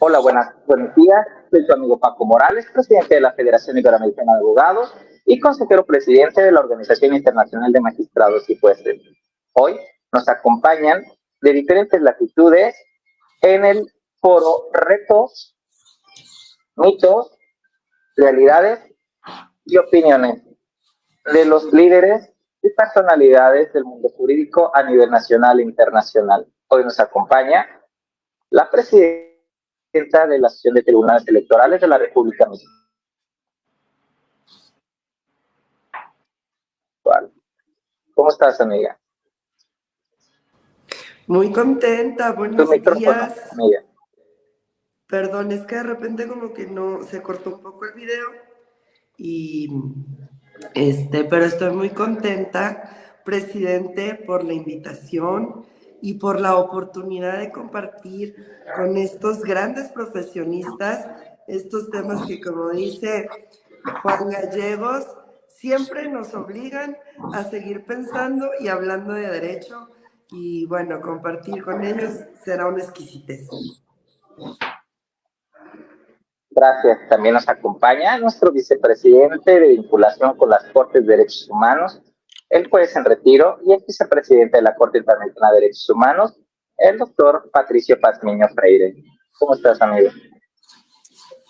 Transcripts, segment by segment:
Hola, buenos días. Soy tu amigo Paco Morales, presidente de la Federación Iberoamericana de Abogados y consejero presidente de la Organización Internacional de Magistrados y Jueces. Hoy nos acompañan de diferentes latitudes en el foro Retos, Mitos, Realidades y Opiniones de los líderes y personalidades del mundo jurídico a nivel nacional e internacional. Hoy nos acompaña la presidenta de la Asociación de Tribunales Electorales de la República Mexicana. ¿Cómo estás, amiga? Muy contenta, buenos días. Amiga. Perdón, es que de repente como que no, se cortó un poco el video pero estoy muy contenta, presidente, por la invitación y por la oportunidad de compartir con estos grandes profesionistas estos temas que, como dice Juan Gallegos, siempre nos obligan a seguir pensando y hablando de derecho, y bueno, compartir con ellos será una exquisitez. Gracias. También nos acompaña nuestro vicepresidente de vinculación con las Cortes de Derechos Humanos, el juez en retiro y el vicepresidente de la Corte Interamericana de Derechos Humanos, el doctor Patricio Pazmiño Freire. ¿Cómo estás, amigo?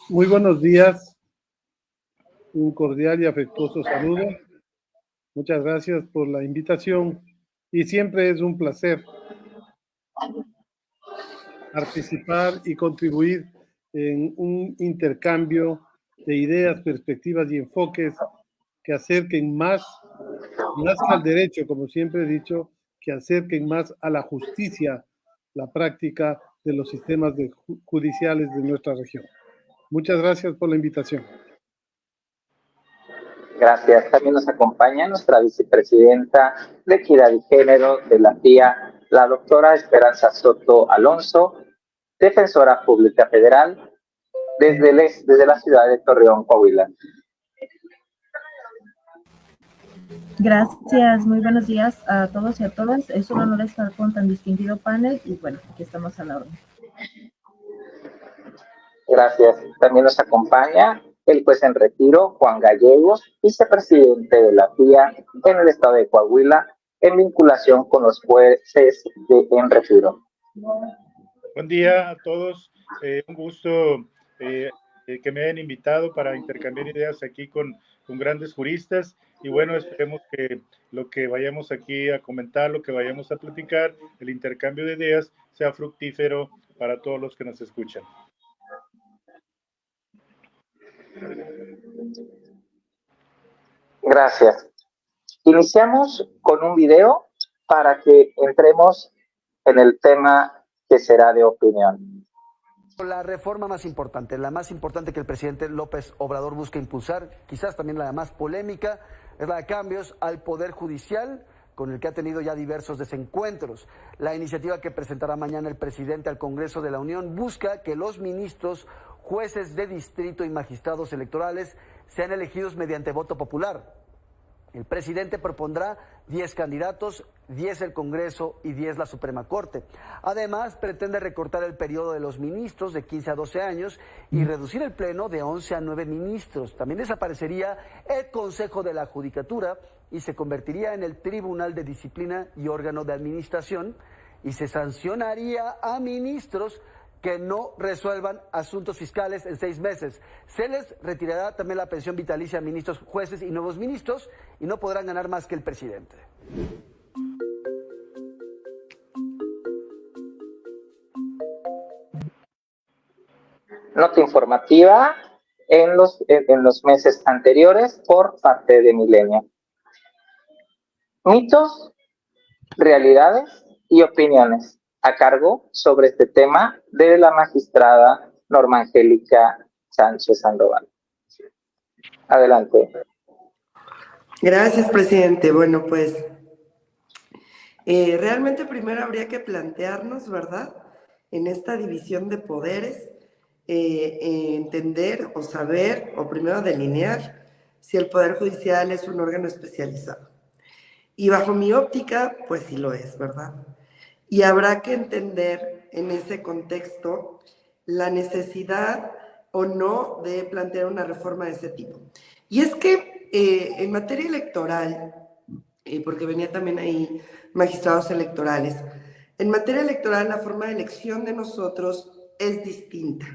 Muy buenos días. Un cordial y afectuoso saludo. Muchas gracias por la invitación y siempre es un placer participar y contribuir en un intercambio de ideas, perspectivas y enfoques que acerquen más que al derecho, como siempre he dicho, que acerquen más a la justicia, la práctica de los sistemas judiciales de nuestra región. Muchas gracias por la invitación. Gracias. También nos acompaña nuestra vicepresidenta de Equidad y Género de la FIA, la doctora Esperanza Soto Alonso, defensora pública federal desde la ciudad de Torreón, Coahuila. Gracias, muy buenos días a todos y a todas. Es un honor estar con tan distinguido panel y bueno, aquí estamos a la orden. Gracias. También nos acompaña el juez en retiro, Juan Gallegos, vicepresidente de la FIA en el estado de Coahuila, en vinculación con los jueces en retiro. Buen día a todos. Un gusto que me hayan invitado para intercambiar ideas aquí con grandes juristas. Y bueno, esperemos que lo que vayamos aquí a comentar, lo que vayamos a platicar, el intercambio de ideas, sea fructífero para todos los que nos escuchan. Gracias. Iniciamos con un video para que entremos en el tema que será de opinión. La reforma más importante, la más importante que el presidente López Obrador busca impulsar, quizás también la más polémica, es la de cambios al Poder Judicial, con el que ha tenido ya diversos desencuentros. La iniciativa que presentará mañana el presidente al Congreso de la Unión busca que los ministros, jueces de distrito y magistrados electorales sean elegidos mediante voto popular. El presidente propondrá 10 candidatos, 10 el Congreso y 10 la Suprema Corte. Además, pretende recortar el periodo de los ministros de 15 a 12 años y reducir el pleno de 11 a 9 ministros. También desaparecería el Consejo de la Judicatura y se convertiría en el Tribunal de Disciplina y órgano de administración, y se sancionaría a ministros que no resuelvan asuntos fiscales en 6 meses. Se les retirará también la pensión vitalicia a ministros, jueces y nuevos ministros, y no podrán ganar más que el presidente. Nota informativa en los meses anteriores por parte de Milenio. Mitos, realidades y opiniones a cargo sobre este tema de la magistrada Norma Angélica Sánchez Sandoval. Adelante. Gracias, presidente. Bueno, pues realmente primero habría que plantearnos, ¿verdad?, en esta división de poderes, entender o saber, o primero delinear, si el Poder Judicial es un órgano especializado. Y bajo mi óptica, pues sí lo es, ¿verdad? Y habrá que entender en ese contexto la necesidad o no de plantear una reforma de ese tipo. Y es que en materia electoral, porque venía también ahí magistrados electorales, en materia electoral la forma de elección de nosotros es distinta.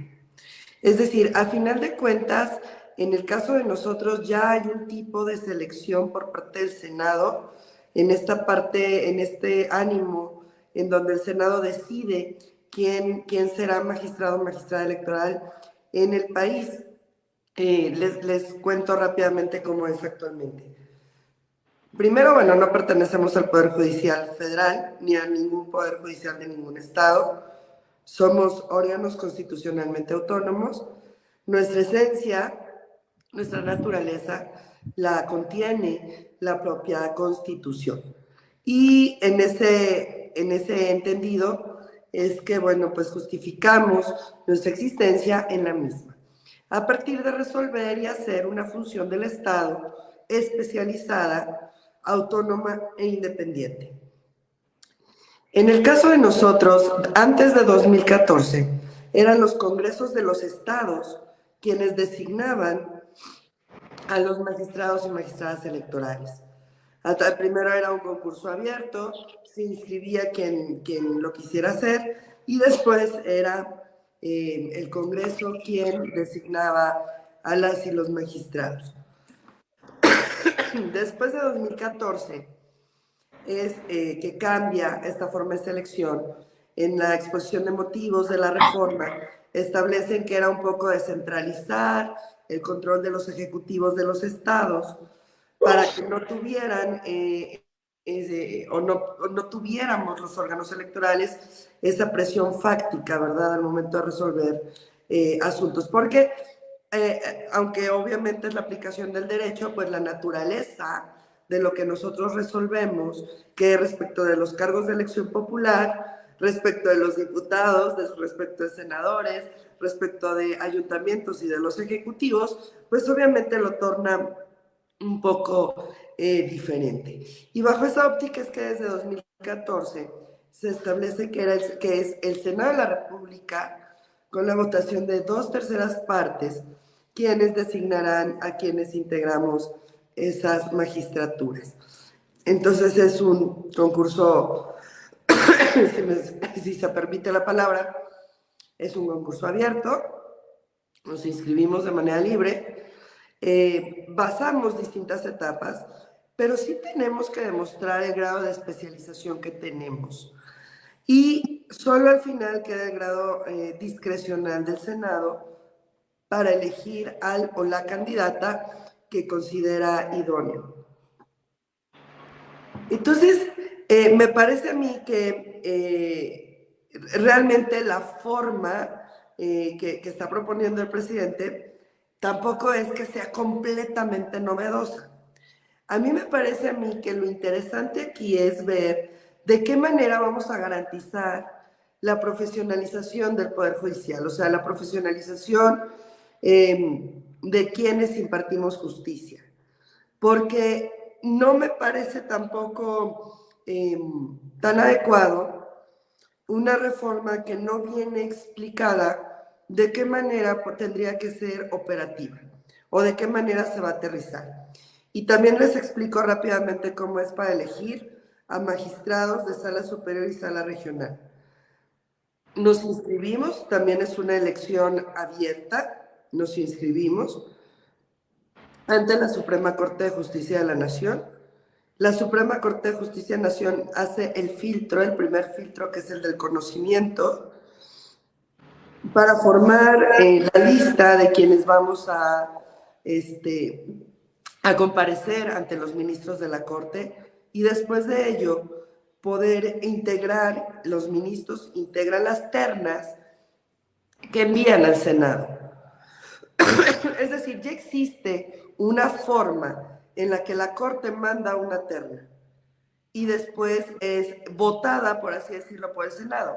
Es decir, a final de cuentas, en el caso de nosotros ya hay un tipo de selección por parte del Senado, en esta parte, en este ánimo, en donde el Senado decide quién será magistrado o magistrada electoral en el país. Les cuento rápidamente cómo es actualmente. Primero, bueno, no pertenecemos al Poder Judicial Federal ni a ningún Poder Judicial de ningún estado. Somos órganos constitucionalmente autónomos. Nuestra esencia, nuestra naturaleza, la contiene la propia Constitución. Y en ese entendido es que, bueno, pues justificamos nuestra existencia en la misma, a partir de resolver y hacer una función del Estado especializada, autónoma e independiente. En el caso de nosotros, antes de 2014, eran los congresos de los estados quienes designaban a los magistrados y magistradas electorales. Primero era un concurso abierto, se inscribía quien lo quisiera hacer, y después era el Congreso quien designaba a las y los magistrados. Después de 2014 es que cambia esta forma de selección. En la exposición de motivos de la reforma establecen que era un poco descentralizar el control de los ejecutivos de los estados para que no tuvieran no tuviéramos los órganos electorales esa presión fáctica, ¿verdad?, al momento de resolver asuntos. Porque, aunque obviamente es la aplicación del derecho, pues la naturaleza de lo que nosotros resolvemos, que respecto de los cargos de elección popular, respecto de los diputados, respecto de senadores, respecto de ayuntamientos y de los ejecutivos, pues obviamente lo torna un poco diferente. Y bajo esa óptica es que desde 2014 se establece que es el Senado de la República, con la votación de 2/3 partes, quienes designarán a quienes integramos esas magistraturas. Entonces es un concurso, si se permite la palabra, es un concurso abierto, nos inscribimos de manera libre, basamos distintas etapas, pero sí tenemos que demostrar el grado de especialización que tenemos. Y solo al final queda el grado discrecional del Senado para elegir al o la candidata que considera idóneo. Entonces, me parece a mí que realmente la forma que está proponiendo el presidente tampoco es que sea completamente novedosa. A mí me parece a mí que lo interesante aquí es ver de qué manera vamos a garantizar la profesionalización del Poder Judicial, o sea, la profesionalización de quienes impartimos justicia. Porque no me parece tampoco tan adecuado una reforma que no viene explicada de qué manera tendría que ser operativa o de qué manera se va a aterrizar. Y también les explico rápidamente cómo es para elegir a magistrados de sala superior y sala regional. Nos inscribimos, también es una elección abierta, nos inscribimos ante la Suprema Corte de Justicia de la Nación. La Suprema Corte de Justicia de la Nación hace el filtro, el primer filtro, que es el del conocimiento, para formar la lista de quienes vamos a comparecer ante los ministros de la Corte, y después de ello poder integrar, los ministros integran las ternas que envían al Senado. Es decir, ya existe una forma en la que la Corte manda una terna y después es votada, por así decirlo, por el Senado.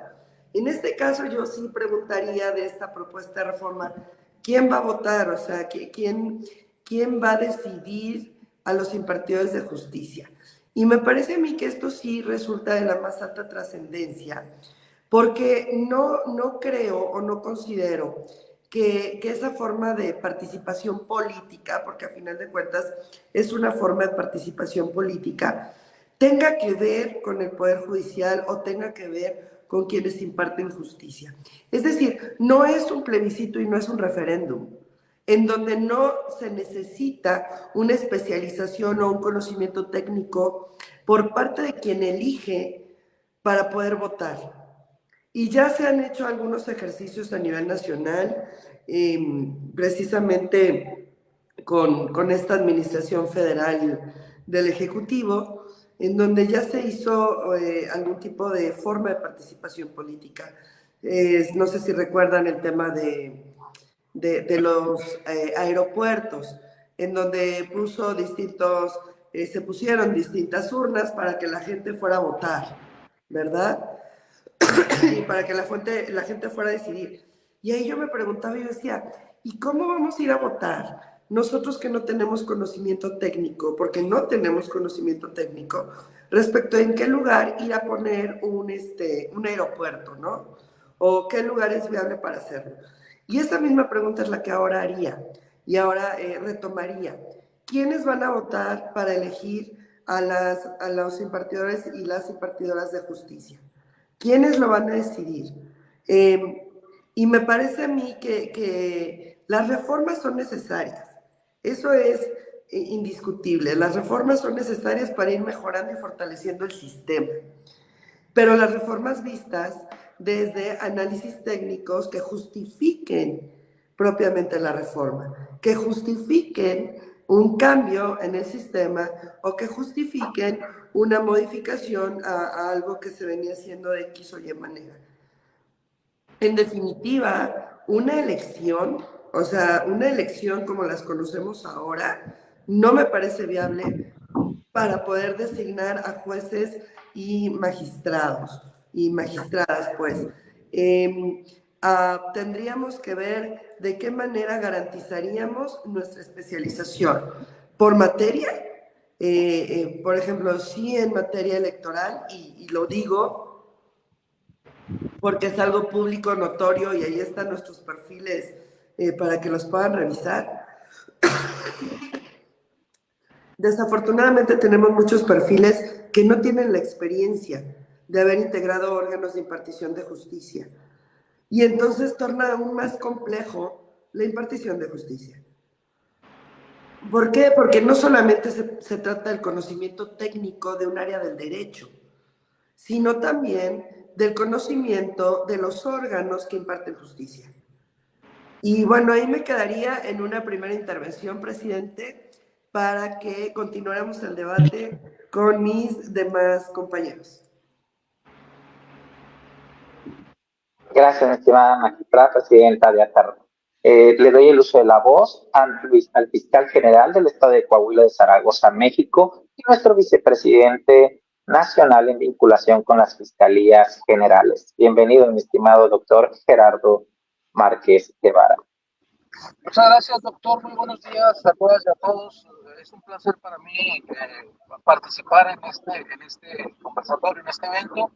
En este caso yo sí preguntaría de esta propuesta de reforma, ¿quién va a votar? O sea, ¿quién va a decidir a los impartidores de justicia? Y me parece a mí que esto sí resulta de la más alta trascendencia, porque no creo o no considero que esa forma de participación política, porque a final de cuentas es una forma de participación política, tenga que ver con el Poder Judicial o tenga que ver con quienes imparten justicia. Es decir, no es un plebiscito y no es un referéndum, en donde no se necesita una especialización o un conocimiento técnico por parte de quien elige para poder votar. Y ya se han hecho algunos ejercicios a nivel nacional, precisamente con esta administración federal del Ejecutivo, en donde ya se hizo algún tipo de forma de participación política. No sé si recuerdan el tema de los aeropuertos, en donde se pusieron distintas urnas para que la gente fuera a votar, ¿verdad? Y para que la gente fuera a decidir. Y ahí yo me preguntaba y decía, ¿y cómo vamos a ir a votar? Nosotros que no tenemos conocimiento técnico, porque no tenemos conocimiento técnico, respecto a en qué lugar ir a poner un aeropuerto, ¿no? O qué lugar es viable para hacerlo. Y esa misma pregunta es la que ahora haría y ahora retomaría. ¿Quiénes van a votar para elegir a los impartidores y las impartidoras de justicia? ¿Quiénes lo van a decidir? Y me parece a mí que las reformas son necesarias. Eso es indiscutible. Las reformas son necesarias para ir mejorando y fortaleciendo el sistema. Pero las reformas vistas desde análisis técnicos que justifiquen propiamente la reforma, que justifiquen un cambio en el sistema o que justifiquen una modificación a algo que se venía haciendo de X o Y manera. En definitiva, una elección, o sea, una elección como las conocemos ahora, no me parece viable para poder designar a jueces y magistrados y magistradas, pues. Tendríamos que ver de qué manera garantizaríamos nuestra especialización. ¿Por materia? Por ejemplo, sí en materia electoral, y lo digo porque es algo público, notorio, y ahí están nuestros perfiles para que los puedan revisar. Desafortunadamente tenemos muchos perfiles que no tienen la experiencia de haber integrado órganos de impartición de justicia. Y entonces torna aún más complejo la impartición de justicia. ¿Por qué? Porque no solamente se trata del conocimiento técnico de un área del derecho, sino también del conocimiento de los órganos que imparten justicia. Y bueno, ahí me quedaría en una primera intervención, presidente, para que continuáramos el debate con mis demás compañeros. Gracias, mi estimada magistrada presidenta de ATAR. Le doy el uso de la voz al fiscal general del estado de Coahuila de Zaragoza, México, y nuestro vicepresidente nacional en vinculación con las fiscalías generales. Bienvenido, mi estimado doctor Gerardo Márquez Guevara. Muchas gracias, doctor. Muy buenos días a todas y a todos. Es un placer para mí participar en este conversatorio, en este evento.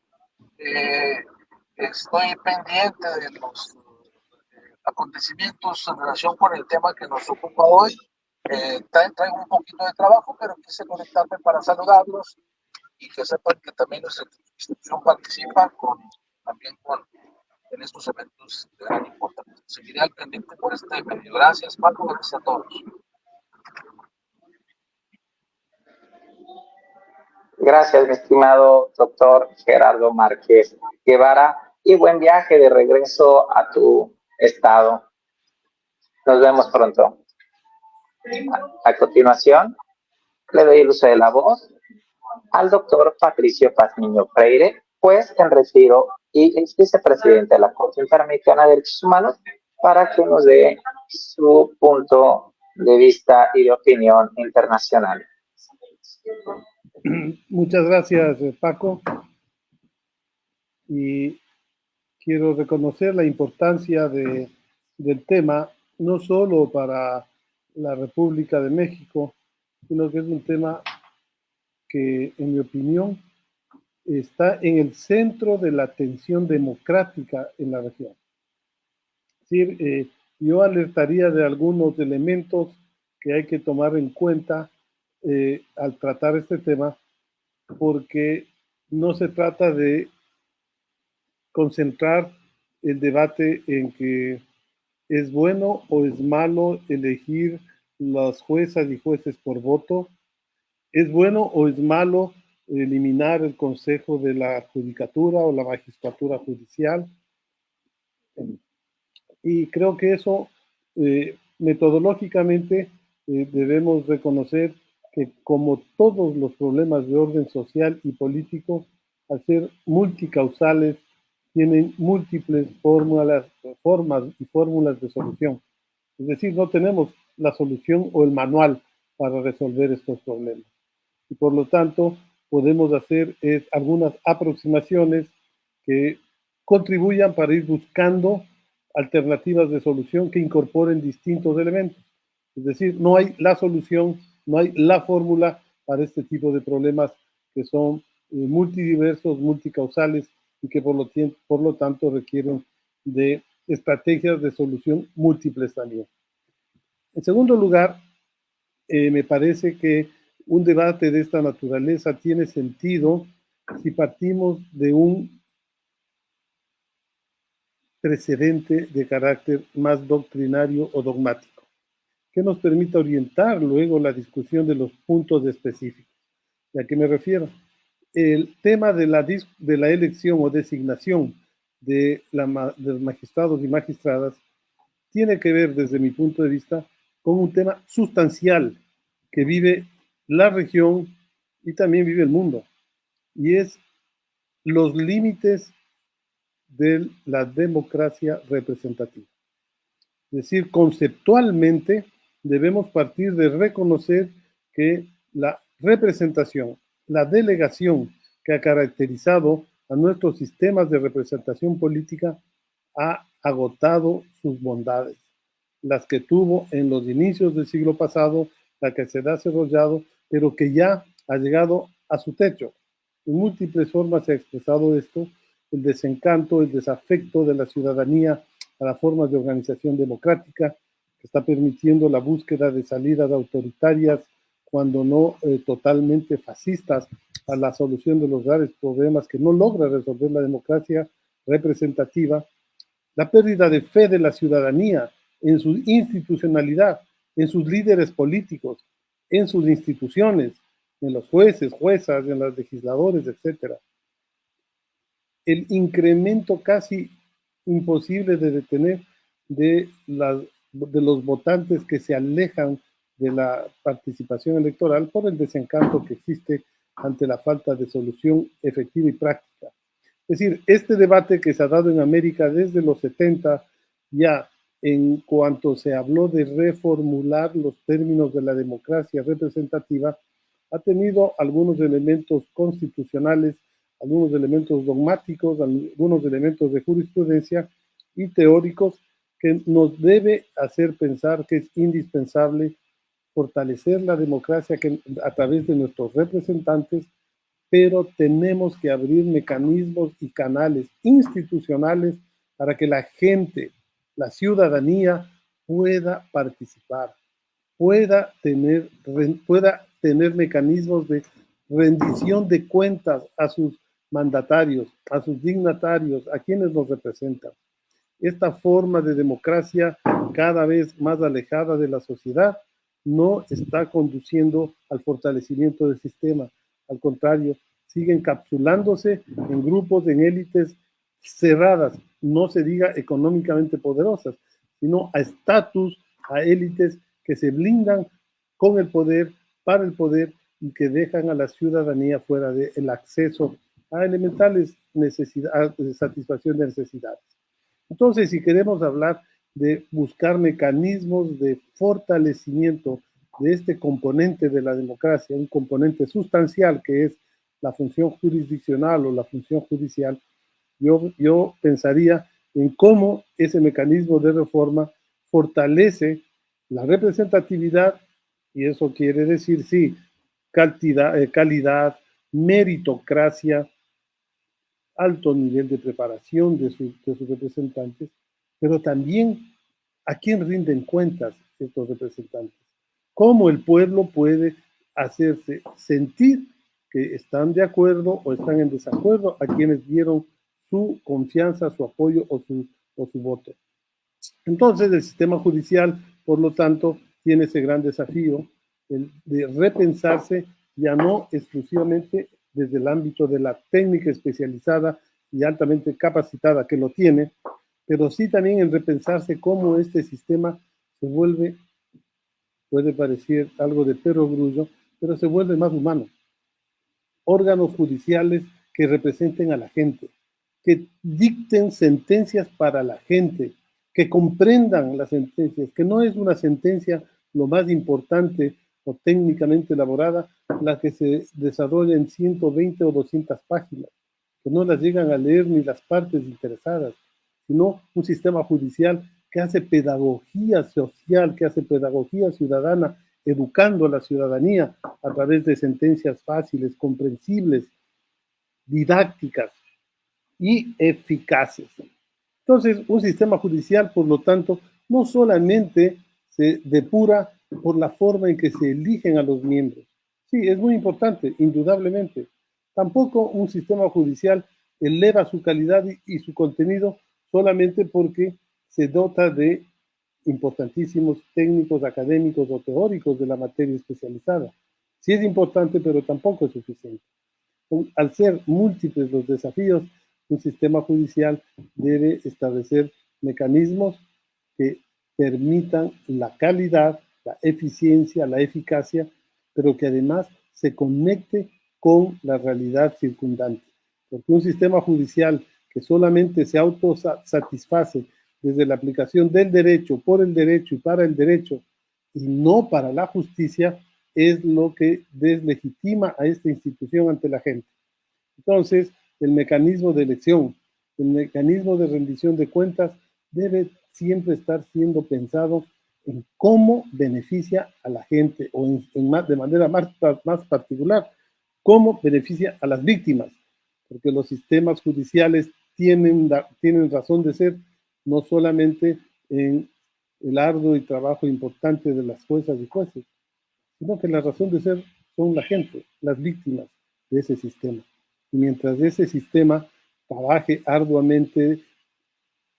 Estoy pendiente de los acontecimientos en relación con el tema que nos ocupa hoy. Traigo un poquito de trabajo, pero quise conectarme para saludarlos y que sepan que también nuestra institución participa también en estos eventos de gran importancia. Seguiré al pendiente por este medio. Gracias, Marco. Gracias a todos. Gracias, mi estimado doctor Gerardo Márquez Guevara, y buen viaje de regreso a tu estado. Nos vemos pronto. A continuación, le doy el uso de la voz al doctor Patricio Paz Niño Freire, pues en retiro y es vicepresidente de la Corte Interamericana de Derechos Humanos, para que nos dé su punto de vista y de opinión internacional. Muchas gracias, Paco. Y quiero reconocer la importancia del tema, no solo para la República de México, sino que es un tema que, en mi opinión, está en el centro de la atención democrática en la región. Es decir, yo alertaría de algunos elementos que hay que tomar en cuenta al tratar este tema, porque no se trata de concentrar el debate en que es bueno o es malo elegir las juezas y jueces por voto, es bueno o es malo eliminar el Consejo de la Judicatura o la Magistratura Judicial. Y creo que eso, metodológicamente, debemos reconocer que, como todos los problemas de orden social y político, al ser multicausales, tienen múltiples formas y fórmulas de solución. Es decir, no tenemos la solución o el manual para resolver estos problemas. Y por lo tanto, podemos hacer algunas aproximaciones que contribuyan para ir buscando alternativas de solución que incorporen distintos elementos. Es decir, no hay la solución, no hay la fórmula para este tipo de problemas que son multidiversos, multicausales y que por lo tanto requieren de estrategias de solución múltiples también. En segundo lugar, me parece que un debate de esta naturaleza tiene sentido si partimos de un precedente de carácter más doctrinario o dogmático, que nos permita orientar luego la discusión de los puntos específicos. ¿A qué me refiero? El tema de la elección o designación de los magistrados y magistradas tiene que ver, desde mi punto de vista, con un tema sustancial que vive la región y también vive el mundo, y es los límites de la democracia representativa. Es decir, conceptualmente debemos partir de reconocer que la representación, la delegación que ha caracterizado a nuestros sistemas de representación política ha agotado sus bondades, las que tuvo en los inicios del siglo pasado, la que se ha desarrollado, pero que ya ha llegado a su techo. En múltiples formas se ha expresado esto: el desencanto, el desafecto de la ciudadanía a las formas de organización democrática, que está permitiendo la búsqueda de salidas autoritarias, cuando no totalmente fascistas, a la solución de los graves problemas que no logra resolver la democracia representativa. La pérdida de fe de la ciudadanía en su institucionalidad, en sus líderes políticos, en sus instituciones, en los jueces, juezas, en los legisladores, etc. El incremento casi imposible de detener de los votantes que se alejan de la participación electoral por el desencanto que existe ante la falta de solución efectiva y práctica. Es decir, este debate que se ha dado en América desde los 70, ya en cuanto se habló de reformular los términos de la democracia representativa, ha tenido algunos elementos constitucionales, algunos elementos dogmáticos, algunos elementos de jurisprudencia y teóricos que nos debe hacer pensar que es indispensable fortalecer la democracia a través de nuestros representantes, pero tenemos que abrir mecanismos y canales institucionales para que la gente, la ciudadanía, pueda participar, pueda tener mecanismos de rendición de cuentas a sus mandatarios, a sus dignatarios, a quienes nos representan. Esta forma de democracia, cada vez más alejada de la sociedad, no está conduciendo al fortalecimiento del sistema. Al contrario, sigue encapsulándose en grupos, en élites cerradas, no se diga económicamente poderosas, sino a estatus, a élites que se blindan con el poder, para el poder, y que dejan a la ciudadanía fuera del acceso a elementales necesidades, de satisfacción de necesidades. Entonces, si queremos hablar de buscar mecanismos de fortalecimiento de este componente de la democracia, un componente sustancial que es la función jurisdiccional o la función judicial, yo pensaría en cómo ese mecanismo de reforma fortalece la representatividad, y eso quiere decir, sí, calidad, meritocracia, alto nivel de preparación de sus representantes, pero también a quién rinden cuentas estos representantes. Cómo el pueblo puede hacerse sentir que están de acuerdo o están en desacuerdo a quienes dieron su confianza, su apoyo o su voto. Entonces, el sistema judicial, por lo tanto, tiene ese gran desafío de repensarse ya no exclusivamente desde el ámbito de la técnica especializada y altamente capacitada que lo tiene, pero sí también en repensarse cómo este sistema se vuelve, puede parecer algo de perogrullo, pero se vuelve más humano. Órganos judiciales que representen a la gente, que dicten sentencias para la gente, que comprendan las sentencias, que no es una sentencia lo más importante o técnicamente elaborada la que se desarrolla en 120 o 200 páginas, que no las llegan a leer ni las partes interesadas, sino un sistema judicial que hace pedagogía social, que hace pedagogía ciudadana, educando a la ciudadanía a través de sentencias fáciles, comprensibles, didácticas y eficaces. Entonces, un sistema judicial, por lo tanto, no solamente se depura por la forma en que se eligen a los miembros. Sí, es muy importante, indudablemente. Tampoco un sistema judicial eleva su calidad y su contenido solamente porque se dota de importantísimos técnicos académicos o teóricos de la materia especializada. Sí es importante, pero tampoco es suficiente. Al ser múltiples los desafíos, un sistema judicial debe establecer mecanismos que permitan la calidad, la eficiencia, la eficacia, pero que además se conecte con la realidad circundante. Porque un sistema judicial que solamente se autosatisface desde la aplicación del derecho, por el derecho y para el derecho, y no para la justicia, es lo que deslegitima a esta institución ante la gente. Entonces, el mecanismo de elección, el mecanismo de rendición de cuentas debe siempre estar siendo pensado en cómo beneficia a la gente o de manera más particular, cómo beneficia a las víctimas, porque los sistemas judiciales tienen razón de ser no solamente en el arduo y trabajo importante de las juezas y jueces, sino que la razón de ser son la gente, las víctimas de ese sistema. Y mientras ese sistema trabaje arduamente,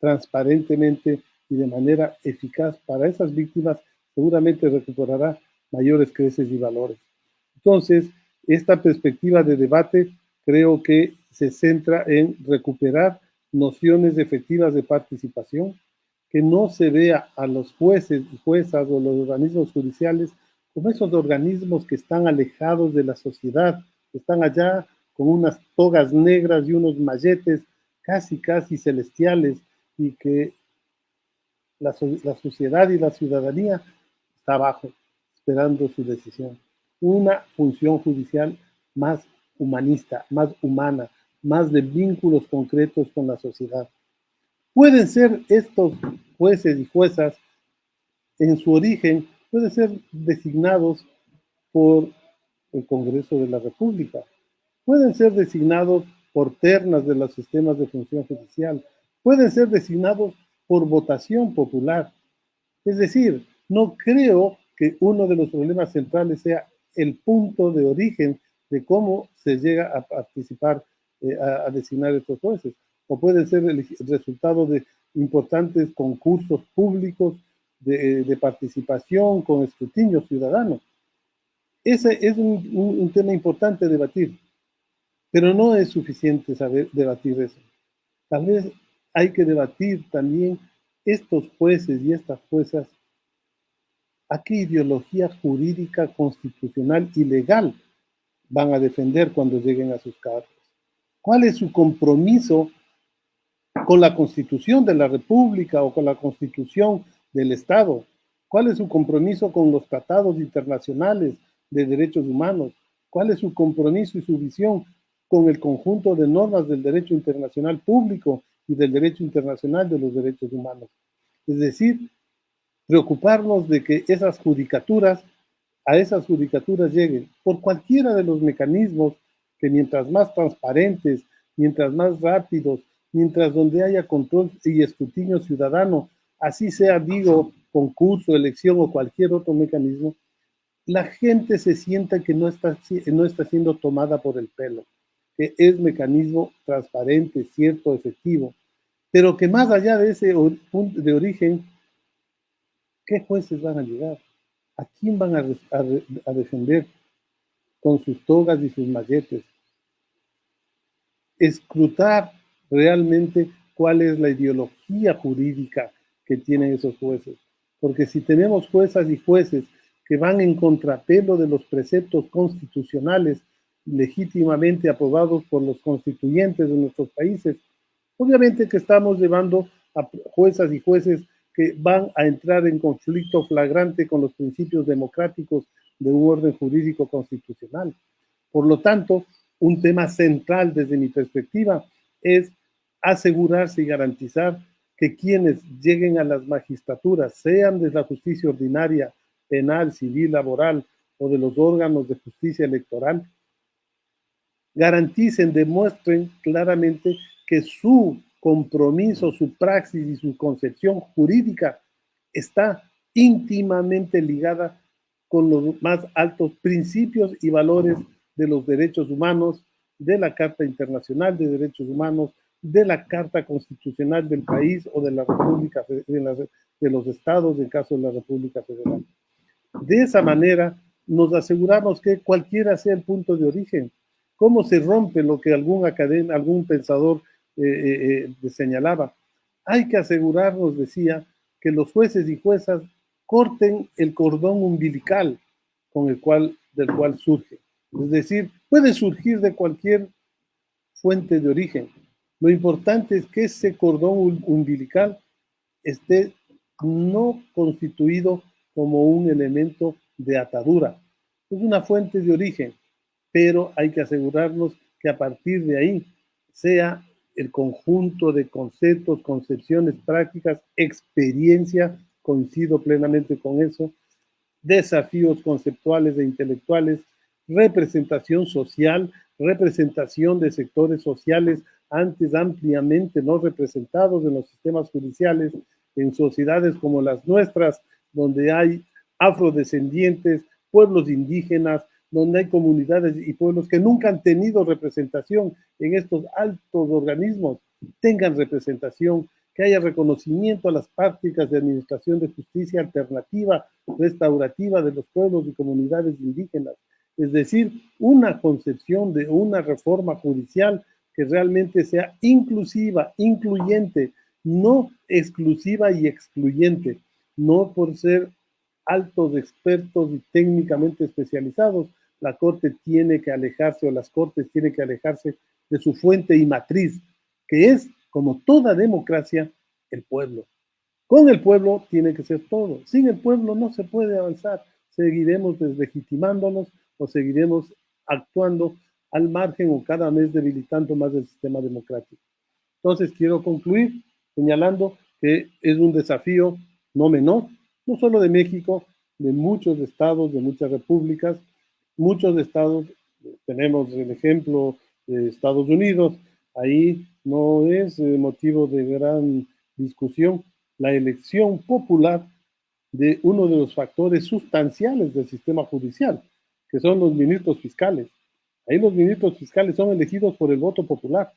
transparentemente y de manera eficaz para esas víctimas, seguramente recuperará mayores creces y valores. Entonces, esta perspectiva de debate creo que se centra en recuperar nociones efectivas de participación, que no se vea a los jueces y juezas o los organismos judiciales como esos organismos que están alejados de la sociedad, que están allá con unas togas negras y unos malletes casi celestiales, y que la sociedad y la ciudadanía está abajo, esperando su decisión. Una función judicial más humanista, más humana, más de vínculos concretos con la sociedad. Pueden ser estos jueces y juezas, en su origen, pueden ser designados por el Congreso de la República, pueden ser designados por ternas de los sistemas de función judicial, pueden ser designados por votación popular. Es decir, no creo que uno de los problemas centrales sea el punto de origen de cómo se llega a participar, a designar estos jueces, o puede ser el resultado de importantes concursos públicos de participación con escrutinio ciudadano. Ese es un tema importante a debatir, pero no es suficiente saber debatir eso. Tal vez hay que debatir también estos jueces y estas juezas, a qué ideología jurídica, constitucional y legal van a defender cuando lleguen a sus cargos? ¿Cuál es su compromiso con la Constitución de la República o con la Constitución del Estado? ¿Cuál es su compromiso con los tratados internacionales de derechos humanos? ¿Cuál es su compromiso y su visión con el conjunto de normas del derecho internacional público y del derecho internacional de los derechos humanos? Es decir, preocuparnos de que a esas judicaturas lleguen por cualquiera de los mecanismos que, mientras más transparentes, mientras más rápidos, mientras donde haya control y escrutinio ciudadano, así sea, digo, concurso, elección o cualquier otro mecanismo, la gente se sienta que no está siendo tomada por el pelo, que es mecanismo transparente, cierto, efectivo, pero que más allá de ese punto de origen, ¿qué jueces van a llegar? ¿A quién van a defender con sus togas y sus malletes? Escrutar realmente cuál es la ideología jurídica que tienen esos jueces. Porque si tenemos juezas y jueces que van en contrapelo de los preceptos constitucionales legítimamente aprobados por los constituyentes de nuestros países, obviamente que estamos llevando a juezas y jueces que van a entrar en conflicto flagrante con los principios democráticos de un orden jurídico constitucional. Por lo tanto, un tema central desde mi perspectiva es asegurarse y garantizar que quienes lleguen a las magistraturas, sean de la justicia ordinaria, penal, civil, laboral o de los órganos de justicia electoral, garanticen, demuestren claramente que su compromiso, su praxis y su concepción jurídica está íntimamente ligada con los más altos principios y valores de los derechos humanos, de la Carta Internacional de Derechos Humanos, de la Carta Constitucional del país o de la República, de los estados, en caso de la República Federal. De esa manera, nos aseguramos que cualquiera sea el punto de origen. ¿Cómo se rompe lo que algún pensador señalaba? Hay que asegurarnos, decía, que los jueces y juezas corten el cordón umbilical del cual surge. Es decir, puede surgir de cualquier fuente de origen. Lo importante es que ese cordón umbilical esté no constituido como un elemento de atadura. Es una fuente de origen, pero hay que asegurarnos que a partir de ahí sea el conjunto de conceptos, concepciones, prácticas, experiencia, coincido plenamente con eso, desafíos conceptuales e intelectuales, representación social, representación de sectores sociales antes ampliamente no representados en los sistemas judiciales, en sociedades como las nuestras, donde hay afrodescendientes, pueblos indígenas, donde hay comunidades y pueblos que nunca han tenido representación en estos altos organismos, tengan representación, que haya reconocimiento a las prácticas de administración de justicia alternativa, restaurativa de los pueblos y comunidades indígenas. Es decir, una concepción de una reforma judicial que realmente sea inclusiva, incluyente, no exclusiva y excluyente, no por ser altos expertos y técnicamente especializados, la Corte tiene que alejarse o las Cortes tienen que alejarse de su fuente y matriz, que es, como toda democracia, el pueblo. Con el pueblo tiene que ser todo. Sin el pueblo no se puede avanzar. Seguiremos deslegitimándonos o seguiremos actuando al margen o cada vez debilitando más el sistema democrático. Entonces quiero concluir señalando que es un desafío no menor, no solo de México, de muchos estados, de muchas repúblicas. Muchos estados, tenemos el ejemplo de Estados Unidos, ahí no es motivo de gran discusión la elección popular de uno de los factores sustanciales del sistema judicial, que son los ministros fiscales. Ahí los ministros fiscales son elegidos por el voto popular.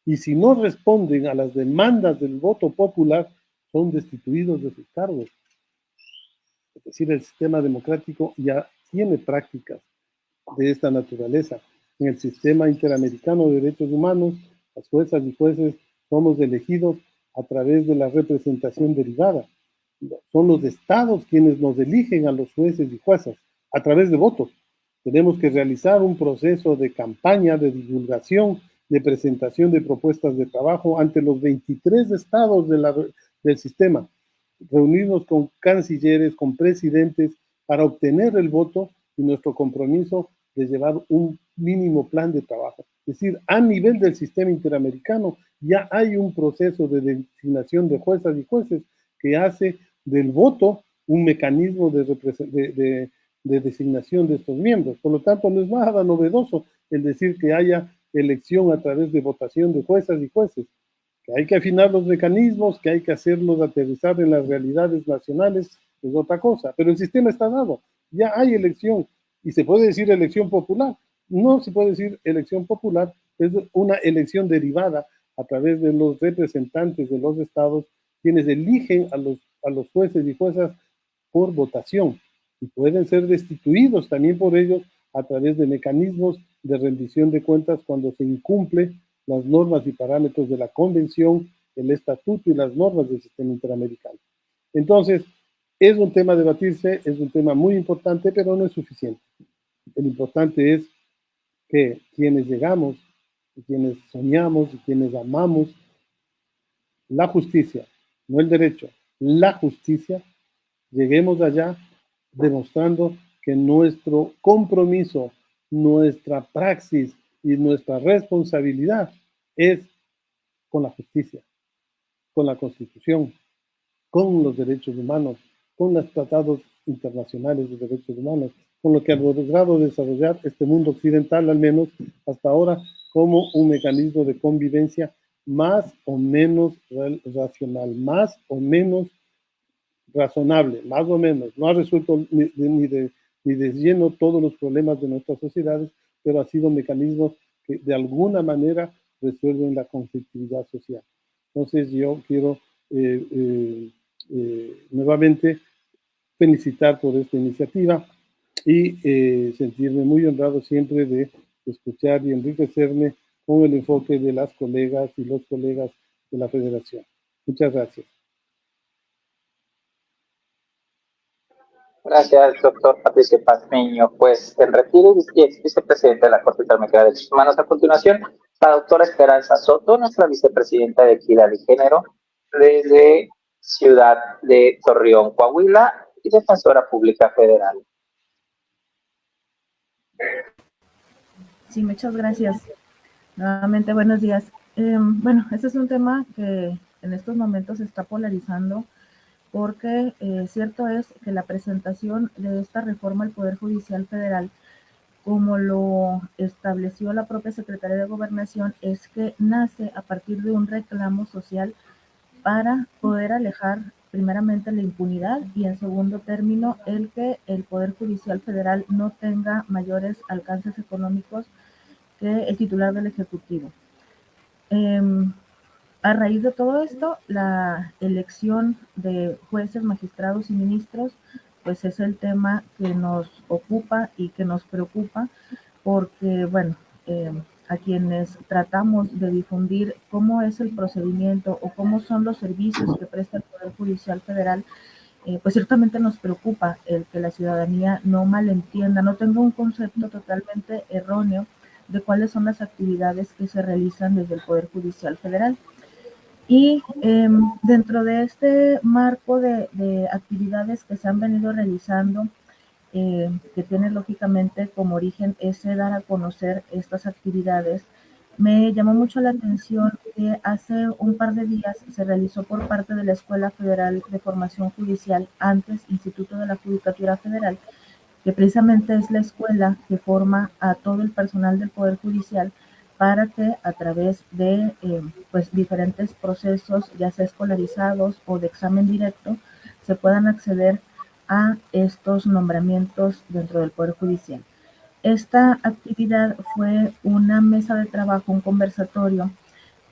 Y si no responden a las demandas del voto popular, son destituidos de sus cargos. Es decir, el sistema democrático ya tiene prácticas de esta naturaleza. En el sistema interamericano de derechos humanos, las juezas y jueces somos elegidos a través de la representación derivada. Son los estados quienes nos eligen a los jueces y juezas a través de votos. Tenemos que realizar un proceso de campaña, de divulgación, de presentación de propuestas de trabajo ante los 23 estados del sistema, reunirnos con cancilleres, con presidentes, para obtener el voto y nuestro compromiso de llevar un mínimo plan de trabajo. Es decir, a nivel del sistema interamericano ya hay un proceso de designación de juezas y jueces que hace del voto un mecanismo de designación de estos miembros. Por lo tanto, no es nada novedoso el decir que haya elección a través de votación de juezas y jueces, que hay que afinar los mecanismos, que hay que hacerlos aterrizar en las realidades nacionales, es otra cosa, pero el sistema está dado, ya hay elección, y se puede decir elección popular, no se puede decir elección popular, es una elección derivada a través de los representantes de los estados, quienes eligen a los jueces y juezas por votación, y pueden ser destituidos también por ellos a través de mecanismos de rendición de cuentas cuando se incumple las normas y parámetros de la Convención, el Estatuto y las normas del sistema interamericano. Entonces, es un tema a debatirse, es un tema muy importante, pero no es suficiente. El importante es que quienes llegamos, y quienes soñamos, y quienes amamos la justicia, no el derecho, la justicia, lleguemos allá demostrando que nuestro compromiso, nuestra praxis y nuestra responsabilidad es con la justicia, con la Constitución, con los derechos humanos, con los tratados internacionales de derechos humanos, con lo que ha logrado desarrollar este mundo occidental, al menos hasta ahora, como un mecanismo de convivencia más o menos racional, más o menos razonable, más o menos. No ha resuelto ni de lleno todos los problemas de nuestras sociedades, pero ha sido mecanismos que de alguna manera resuelven la conflictividad social. Entonces yo quiero nuevamente felicitar por esta iniciativa y sentirme muy honrado siempre de escuchar y enriquecerme con el enfoque de las colegas y los colegas de la Federación. Muchas gracias. Gracias, doctor Patricio Pazmiño. Pues en retiro y ex vicepresidente de la Corte Interamericana de Derechos Humanos. A continuación, la doctora Esperanza Soto, nuestra vicepresidenta de Equidad y Género, desde Ciudad de Torreón, Coahuila, y defensora pública federal. Sí, muchas gracias. Nuevamente, buenos días. Bueno, este es un tema que en estos momentos se está polarizando porque cierto es que la presentación de esta reforma al Poder Judicial Federal, como lo estableció la propia Secretaría de Gobernación, es que nace a partir de un reclamo social para poder alejar primeramente la impunidad y en segundo término el que el Poder Judicial Federal no tenga mayores alcances económicos que el titular del Ejecutivo. A raíz de todo esto, la elección de jueces, magistrados y ministros, pues es el tema que nos ocupa y que nos preocupa, porque, bueno, a quienes tratamos de difundir cómo es el procedimiento o cómo son los servicios que presta el Poder Judicial Federal, pues ciertamente nos preocupa el que la ciudadanía no malentienda, no tenga un concepto totalmente erróneo de cuáles son las actividades que se realizan desde el Poder Judicial Federal. Y dentro de este marco de actividades que se han venido realizando, que tiene lógicamente como origen ese dar a conocer estas actividades, me llamó mucho la atención que hace un par de días se realizó por parte de la Escuela Federal de Formación Judicial, antes Instituto de la Judicatura Federal, que precisamente es la escuela que forma a todo el personal del Poder Judicial para que a través de pues diferentes procesos, ya sea escolarizados o de examen directo, se puedan acceder a estos nombramientos dentro del Poder Judicial. Esta actividad fue una mesa de trabajo, un conversatorio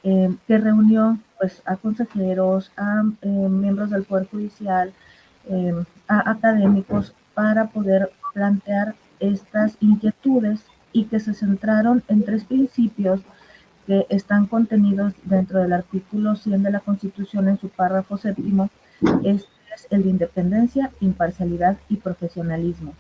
que reunió pues, a consejeros, a miembros del Poder Judicial, a académicos para poder plantear estas inquietudes y que se centraron en 3 principios que están contenidos dentro del artículo 100 de la Constitución en su párrafo 7º. Este es el de independencia, imparcialidad y profesionalismo.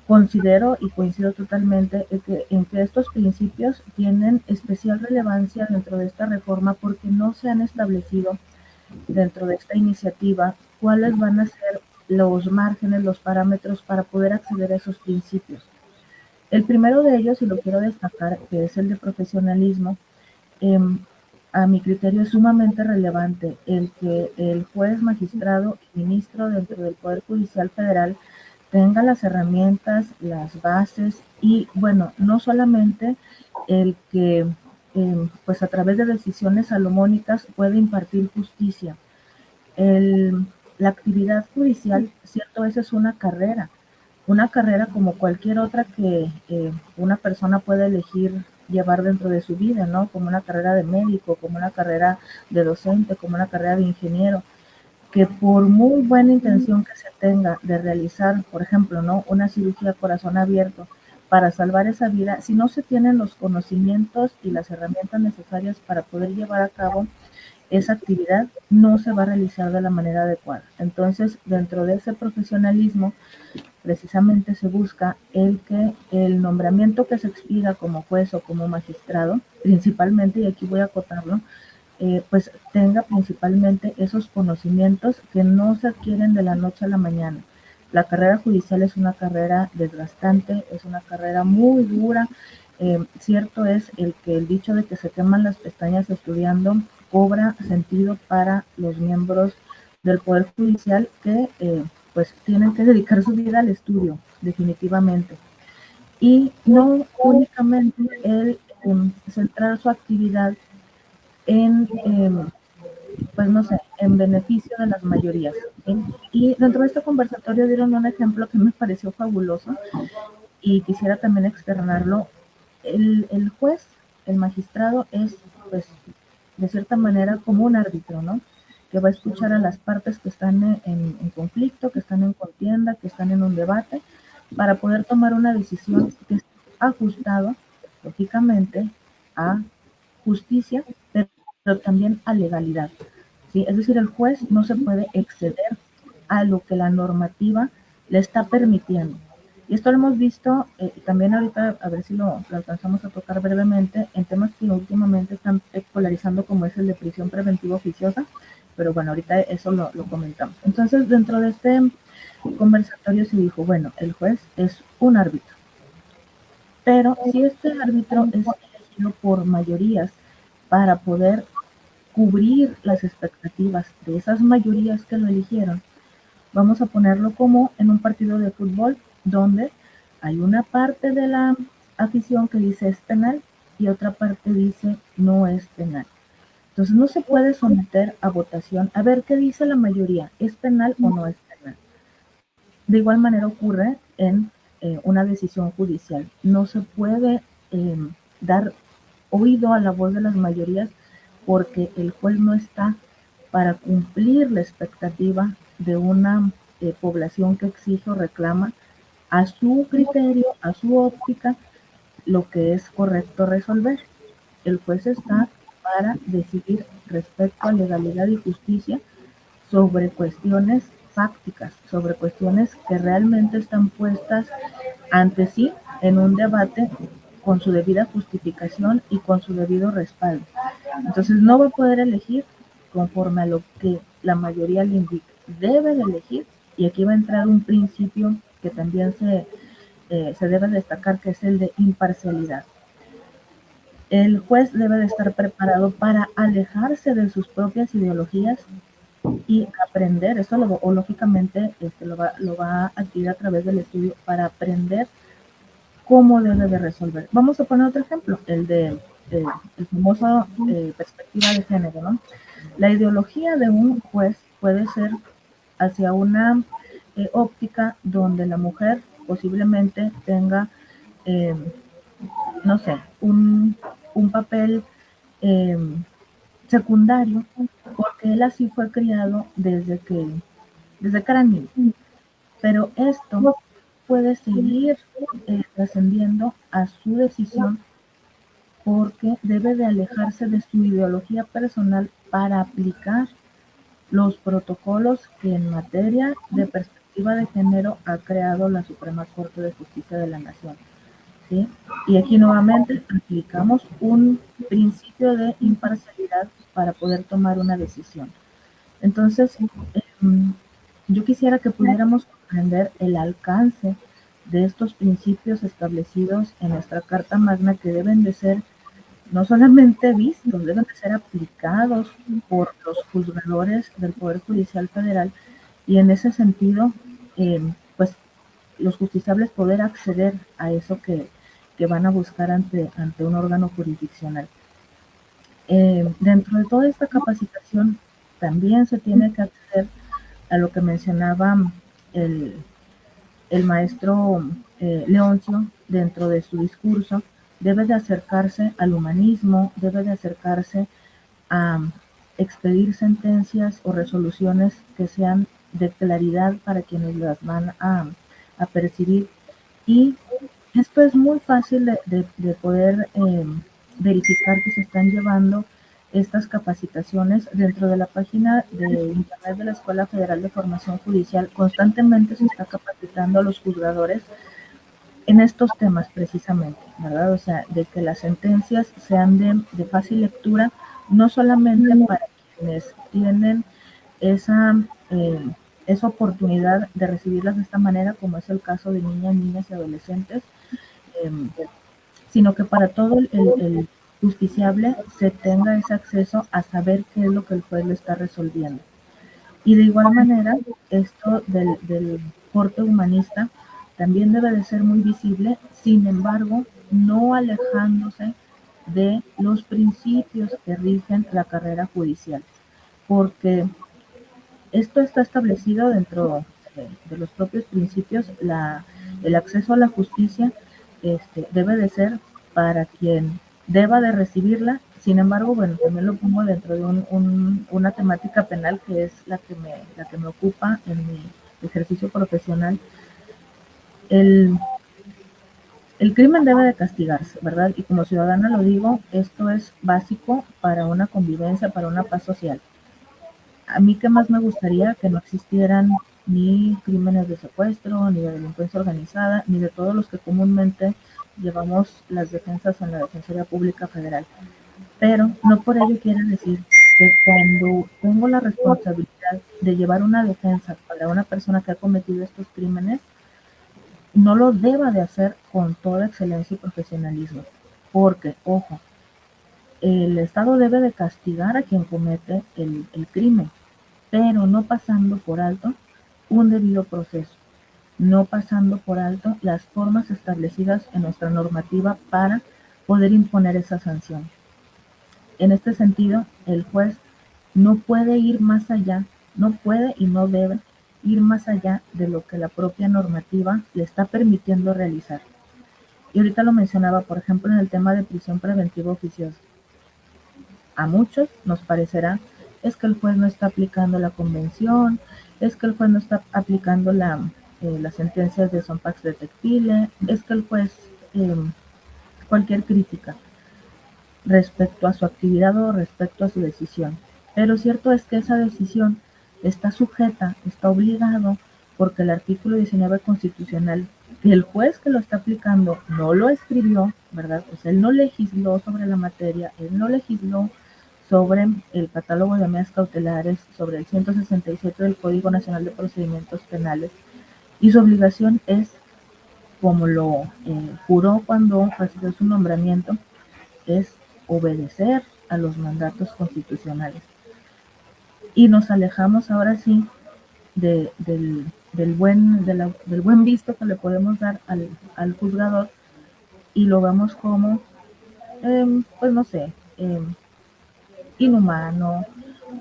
considero y coincido totalmente en que estos principios tienen especial relevancia dentro de esta reforma porque no se han establecido dentro de esta iniciativa cuáles van a ser los márgenes, los parámetros para poder acceder a esos principios. El primero de ellos, y lo quiero destacar, que es el de profesionalismo, a mi criterio es sumamente relevante el que el juez, magistrado y ministro dentro del Poder Judicial Federal tenga las herramientas, las bases y, bueno, no solamente el que pues a través de decisiones salomónicas puede impartir justicia. La actividad judicial, cierto, esa es una carrera como cualquier otra que una persona puede elegir llevar dentro de su vida, ¿no? Como una carrera de médico, como una carrera de docente, como una carrera de ingeniero, que por muy buena intención que se tenga de realizar, por ejemplo, ¿no? Una cirugía a corazón abierto para salvar esa vida, si no se tienen los conocimientos y las herramientas necesarias para poder llevar a cabo esa actividad, no se va a realizar de la manera adecuada. Entonces, dentro de ese profesionalismo, precisamente se busca el que el nombramiento que se expida como juez o como magistrado, principalmente, y aquí voy a acotarlo, pues tenga principalmente esos conocimientos que no se adquieren de la noche a la mañana. La carrera judicial es una carrera desgastante, es una carrera muy dura. Cierto es el que el dicho de que se queman las pestañas estudiando cobra sentido para los miembros del Poder Judicial que pues tienen que dedicar su vida al estudio, definitivamente. Y no únicamente el centrar su actividad en, pues no sé, en beneficio de las mayorías. Y dentro de este conversatorio dieron un ejemplo que me pareció fabuloso y quisiera también externarlo. El juez, el magistrado es, pues, de cierta manera como un árbitro, ¿no? Que va a escuchar a las partes que están en conflicto, que están en contienda, que están en un debate, para poder tomar una decisión que esté ajustado, lógicamente, a justicia, pero también a legalidad. ¿Sí? Es decir, el juez no se puede exceder a lo que la normativa le está permitiendo. Y esto lo hemos visto también ahorita, a ver si lo alcanzamos a tocar brevemente, en temas que últimamente están polarizando, como es el de prisión preventiva oficiosa, pero bueno, ahorita eso lo comentamos. Entonces, dentro de este conversatorio se dijo, bueno, el juez es un árbitro, pero si este árbitro es elegido por mayorías para poder cubrir las expectativas de esas mayorías que lo eligieron, vamos a ponerlo como en un partido de fútbol donde hay una parte de la afición que dice es penal y otra parte dice no es penal. Entonces no se puede someter a votación a ver qué dice la mayoría, ¿es penal o no es penal? De igual manera ocurre en una decisión judicial. No se puede dar oído a la voz de las mayorías porque el juez no está para cumplir la expectativa de una población que exige o reclama a su criterio, a su óptica, lo que es correcto resolver. El juez está para decidir respecto a legalidad y justicia sobre cuestiones fácticas, sobre cuestiones que realmente están puestas ante sí en un debate con su debida justificación y con su debido respaldo. Entonces no va a poder elegir conforme a lo que la mayoría le indica. Debe de elegir, y aquí va a entrar un principio que también se debe destacar, que es el de imparcialidad. El juez debe de estar preparado para alejarse de sus propias ideologías y aprender, eso lógicamente lo va a adquirir a través del estudio para aprender cómo debe de resolver. Vamos a poner otro ejemplo, el famoso perspectiva de género, ¿no? La ideología de un juez puede ser hacia una óptica donde la mujer posiblemente tenga, no sé, un papel secundario, porque él así fue criado desde que era niño. Pero esto puede seguir trascendiendo a su decisión porque debe de alejarse de su ideología personal para aplicar los protocolos que en materia de perspectiva perspectiva de género ha creado la Suprema Corte de Justicia de la Nación, ¿sí? Y aquí nuevamente aplicamos un principio de imparcialidad para poder tomar una decisión. Entonces, yo quisiera que pudiéramos comprender el alcance de estos principios establecidos en nuestra Carta Magna, que deben de ser no solamente vistos, deben de ser aplicados por los juzgadores del Poder Judicial Federal, y en ese sentido, pues los justiciables poder acceder a eso que van a buscar ante un órgano jurisdiccional. Dentro de toda esta capacitación también se tiene que acceder a lo que mencionaba el maestro Leoncio dentro de su discurso. Debe de acercarse al humanismo, debe de acercarse a expedir sentencias o resoluciones que sean de claridad para quienes las van a percibir. Y esto es muy fácil de poder verificar que se están llevando estas capacitaciones dentro de la página de internet de la Escuela Federal de Formación Judicial. Constantemente se está capacitando a los juzgadores en estos temas precisamente, ¿verdad? O sea, de que las sentencias sean de fácil lectura, no solamente para quienes tienen esa oportunidad de recibirlas de esta manera, como es el caso de niñas y adolescentes, sino que para todo el justiciable se tenga ese acceso a saber qué es lo que el juez le está resolviendo. Y de igual manera, esto del corte humanista también debe de ser muy visible, sin embargo, no alejándose de los principios que rigen la carrera judicial, porque esto está establecido dentro de los propios principios. El acceso a la justicia debe de ser para quien deba de recibirla. Sin embargo, bueno, también lo pongo dentro de una temática penal, que es la que me ocupa en mi ejercicio profesional. El crimen debe de castigarse, ¿verdad? Y como ciudadana lo digo, esto es básico para una convivencia, para una paz social. A mí, ¿qué más me gustaría? Que no existieran ni crímenes de secuestro, ni de delincuencia organizada, ni de todos los que comúnmente llevamos las defensas en la Defensoría Pública Federal. Pero no por ello quiere decir que cuando tengo la responsabilidad de llevar una defensa para una persona que ha cometido estos crímenes, no lo deba de hacer con toda excelencia y profesionalismo. Porque, ojo, el Estado debe de castigar a quien comete el crimen, pero no pasando por alto un debido proceso, no pasando por alto las formas establecidas en nuestra normativa para poder imponer esa sanción. En este sentido, el juez no puede ir más allá, no puede y no debe ir más allá de lo que la propia normativa le está permitiendo realizar. Y ahorita lo mencionaba, por ejemplo, en el tema de prisión preventiva oficiosa. A muchos nos parecerá, es que el juez no está aplicando la convención, es que el juez no está aplicando las sentencias de Son Pax Detectile, es que el juez, cualquier crítica respecto a su actividad o respecto a su decisión. Pero cierto es que esa decisión está sujeta, está obligado, porque el artículo 19 constitucional, que el juez que lo está aplicando no lo escribió, ¿verdad? Pues él no legisló sobre la materia, él no legisló sobre el catálogo de medidas cautelares, sobre el 167 del Código Nacional de Procedimientos Penales, y su obligación es, como lo juró cuando recibió su nombramiento, es obedecer a los mandatos constitucionales. Y nos alejamos ahora sí del buen visto que le podemos dar al juzgador, y lo vemos como, pues no sé, inhumano,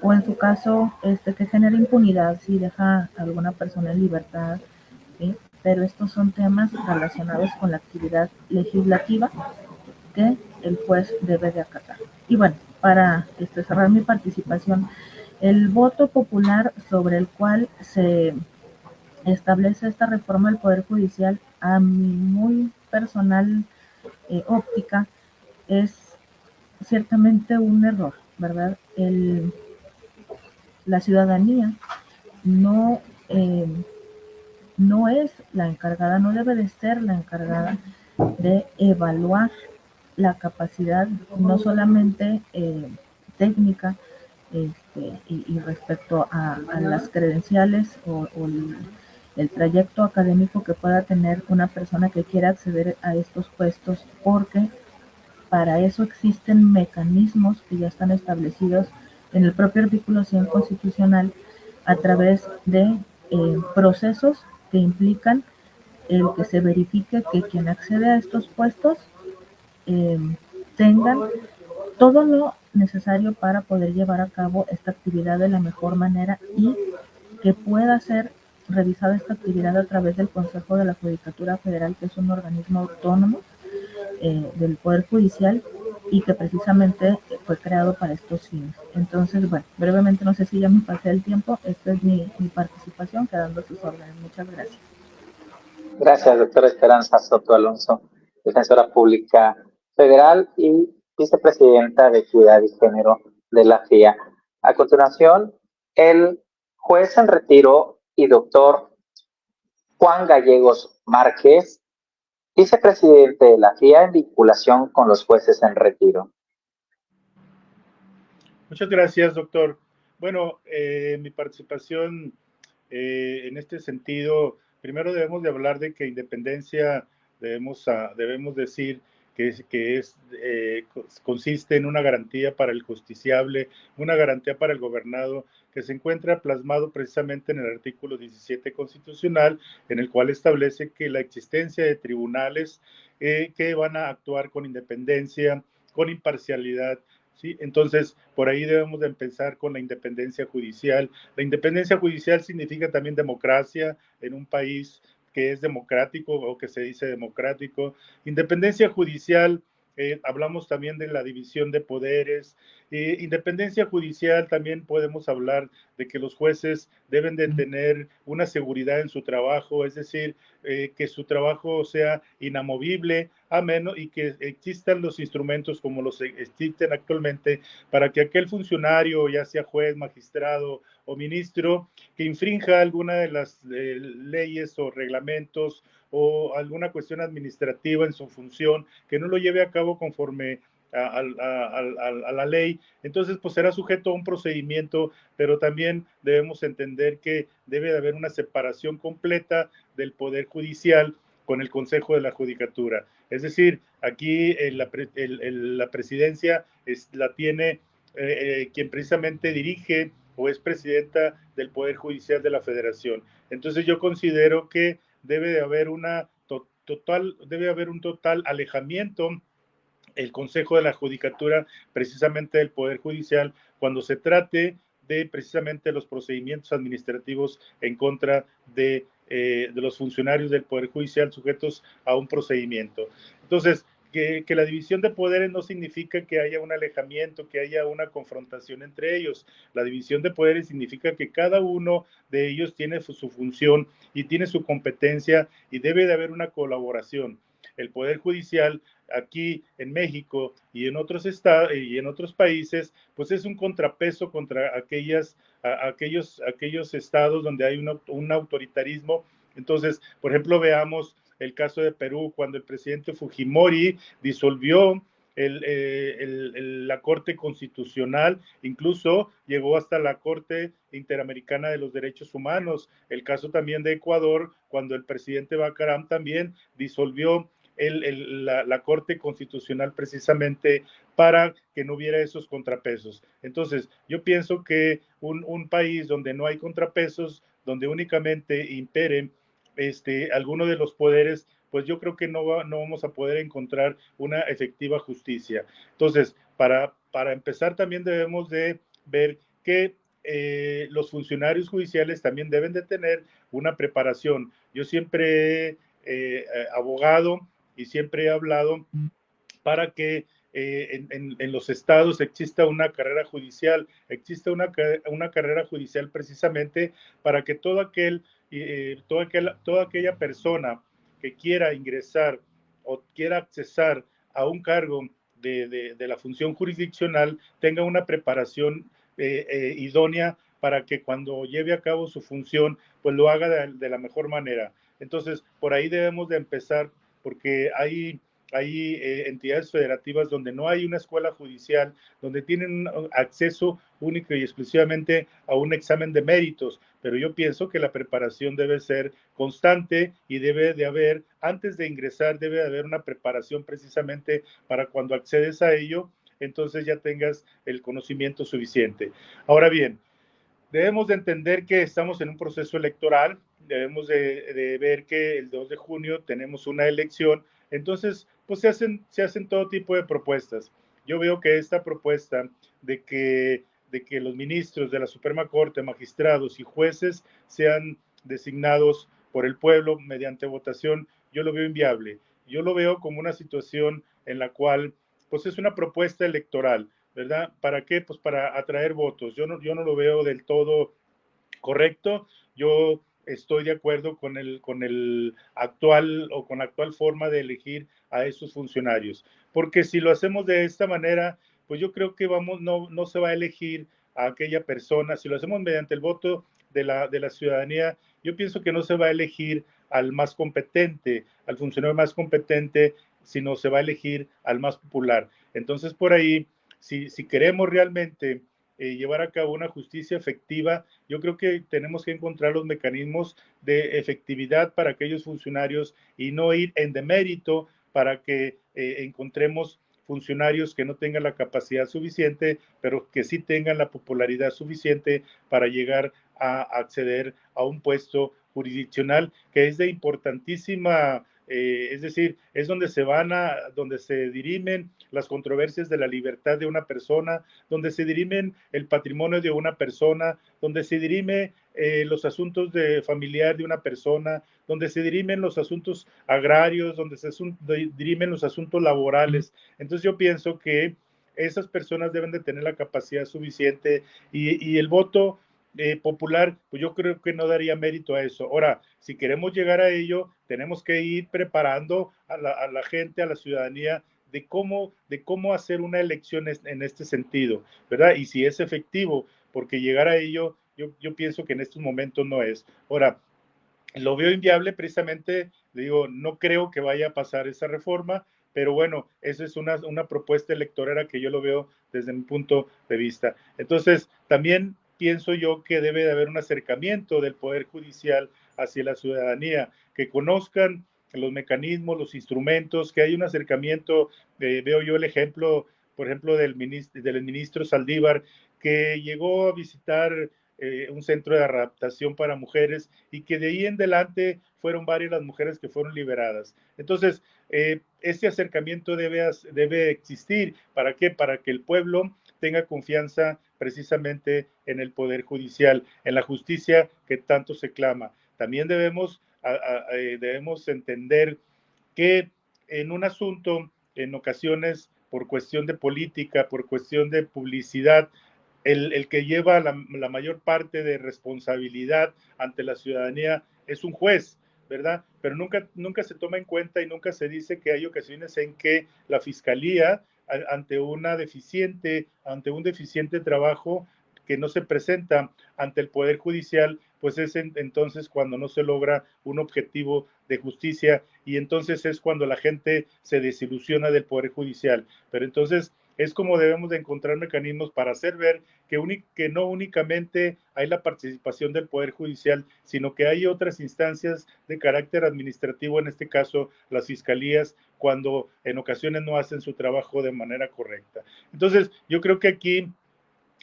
o en su caso que genera impunidad si deja a alguna persona en libertad, ¿sí? Pero estos son temas relacionados con la actividad legislativa que el juez debe de acatar. Y bueno, para cerrar mi participación, el voto popular sobre el cual se establece esta reforma del Poder Judicial, a mi muy personal óptica, es ciertamente un error, ¿verdad? La ciudadanía no no es la encargada, no debe de ser la encargada de evaluar la capacidad, no solamente técnica, y respecto a las credenciales o el trayecto académico que pueda tener una persona que quiera acceder a estos puestos, porque para eso existen mecanismos que ya están establecidos en el propio artículo 100 constitucional a través de procesos que implican el que se verifique que quien accede a estos puestos eh, tengan todo lo necesario para poder llevar a cabo esta actividad de la mejor manera y que pueda ser revisada esta actividad a través del Consejo de la Judicatura Federal, que es un organismo autónomo del Poder Judicial y que precisamente fue creado para estos fines. Entonces, bueno, brevemente, no sé si ya me pasé el tiempo, esta es mi participación, quedando a sus órdenes. Muchas gracias. Gracias, doctora Esperanza Soto Alonso, defensora pública federal y vicepresidenta de Equidad y Género de la FIA. A continuación, el juez en retiro y doctor Juan Gallegos Márquez, vicepresidente de la FIA en vinculación con los jueces en retiro. Muchas gracias, doctor. Bueno, mi participación en este sentido, primero debemos de hablar de que independencia debemos decir consiste en una garantía para el justiciable, una garantía para el gobernado, que se encuentra plasmado precisamente en el artículo 17 constitucional, en el cual establece que la existencia de tribunales que van a actuar con independencia, con imparcialidad. ¿Sí? Entonces, por ahí debemos de empezar con la independencia judicial. La independencia judicial significa también democracia en un país que es democrático o que se dice democrático. Independencia judicial, hablamos también de la división de poderes. Independencia judicial, también podemos hablar de que los jueces deben de tener una seguridad en su trabajo, es decir, que su trabajo sea inamovible, a menos y que existan los instrumentos como los existen actualmente para que aquel funcionario, ya sea juez, magistrado o ministro, que infrinja alguna de las leyes o reglamentos o alguna cuestión administrativa en su función, que no lo lleve a cabo conforme a la ley, entonces pues será sujeto a un procedimiento, pero también debemos entender que debe de haber una separación completa del Poder Judicial con el Consejo de la Judicatura. Es decir, aquí la presidencia la tiene quien precisamente dirige o es presidenta del Poder Judicial de la Federación. Entonces yo considero que debe de haber un total alejamiento el Consejo de la Judicatura precisamente del Poder Judicial cuando se trate de precisamente los procedimientos administrativos en contra de los funcionarios del Poder Judicial sujetos a un procedimiento. Entonces, que la división de poderes no significa que haya un alejamiento, que haya una confrontación entre ellos. La división de poderes significa que cada uno de ellos tiene su función y tiene su competencia y debe de haber una colaboración. El Poder Judicial aquí en México y en otros estados y en otros países, pues es un contrapeso contra aquellos estados donde hay un autoritarismo. Entonces, por ejemplo, veamos el caso de Perú, cuando el presidente Fujimori disolvió la Corte Constitucional, incluso llegó hasta la Corte Interamericana de los Derechos Humanos. El caso también de Ecuador, cuando el presidente Bacarám también disolvió la Corte Constitucional precisamente para que no hubiera esos contrapesos. Entonces, yo pienso que un país donde no hay contrapesos, donde únicamente imperen alguno de los poderes, pues yo creo que no vamos a poder encontrar una efectiva justicia. Entonces, para empezar, también debemos de ver que los funcionarios judiciales también deben de tener una preparación. Yo siempre he abogado y siempre he hablado para que en los estados exista una carrera judicial, existe una carrera judicial precisamente para que toda aquella persona que quiera ingresar o quiera accesar a un cargo de la función jurisdiccional tenga una preparación idónea para que cuando lleve a cabo su función, pues lo haga de la mejor manera. Entonces, por ahí debemos de empezar, porque hay entidades federativas donde no hay una escuela judicial, donde tienen acceso único y exclusivamente a un examen de méritos, pero yo pienso que la preparación debe ser constante y debe de haber, antes de ingresar, debe de haber una preparación precisamente para cuando accedes a ello, entonces ya tengas el conocimiento suficiente. Ahora bien, debemos de entender que estamos en un proceso electoral, debemos de ver que el 2 de junio tenemos una elección, entonces pues se hacen todo tipo de propuestas. Yo veo que esta propuesta de que los ministros de la Suprema Corte, magistrados y jueces sean designados por el pueblo mediante votación, yo lo veo inviable. Yo lo veo como una situación en la cual pues es una propuesta electoral, ¿verdad? ¿Para qué? Pues para atraer votos. Yo no lo veo del todo correcto. Yo estoy de acuerdo con el actual o con la actual forma de elegir a esos funcionarios. Porque si lo hacemos de esta manera, pues yo creo que no se va a elegir a aquella persona. Si lo hacemos mediante el voto de la ciudadanía, yo pienso que no se va a elegir al más competente, al funcionario más competente, sino se va a elegir al más popular. Entonces, por ahí, si queremos realmente llevar a cabo una justicia efectiva, yo creo que tenemos que encontrar los mecanismos de efectividad para aquellos funcionarios y no ir en demérito para que encontremos funcionarios que no tengan la capacidad suficiente, pero que sí tengan la popularidad suficiente para llegar a acceder a un puesto jurisdiccional que es de importantísima, es decir, es donde donde se dirimen las controversias de la libertad de una persona, donde se dirimen el patrimonio de una persona, donde se dirime los asuntos familiar de una persona, donde se dirimen los asuntos agrarios, donde se dirimen los asuntos laborales. Entonces yo pienso que esas personas deben de tener la capacidad suficiente y el voto popular, pues yo creo que no daría mérito a eso. Ahora, si queremos llegar a ello, tenemos que ir preparando a la gente, a la ciudadanía, de cómo hacer una elección en este sentido, ¿verdad? Y si es efectivo, porque llegar a ello, yo pienso que en estos momentos no es. Ahora, lo veo inviable precisamente, digo, no creo que vaya a pasar esa reforma, pero bueno, esa es una propuesta electoral que yo lo veo desde mi punto de vista. Entonces, también pienso yo que debe de haber un acercamiento del Poder Judicial hacia la ciudadanía, que conozcan los mecanismos, los instrumentos, que hay un acercamiento, veo yo el ejemplo, por ejemplo, del ministro Saldívar, que llegó a visitar un centro de adaptación para mujeres y que de ahí en adelante fueron varias las mujeres que fueron liberadas. Entonces, este acercamiento debe existir. ¿Para qué? Para que el pueblo tenga confianza precisamente en el Poder Judicial, en la justicia que tanto se clama. También debemos entender que en un asunto, en ocasiones, por cuestión de política, por cuestión de publicidad, el que lleva la mayor parte de responsabilidad ante la ciudadanía es un juez, ¿verdad? Pero nunca se toma en cuenta y nunca se dice que hay ocasiones en que la fiscalía, ante un deficiente trabajo que no se presenta ante el Poder Judicial, pues es entonces cuando no se logra un objetivo de justicia y entonces es cuando la gente se desilusiona del Poder Judicial. Pero entonces es como debemos de encontrar mecanismos para hacer ver que no únicamente hay la participación del Poder Judicial, sino que hay otras instancias de carácter administrativo, en este caso las fiscalías, cuando en ocasiones no hacen su trabajo de manera correcta. Entonces, yo creo que aquí,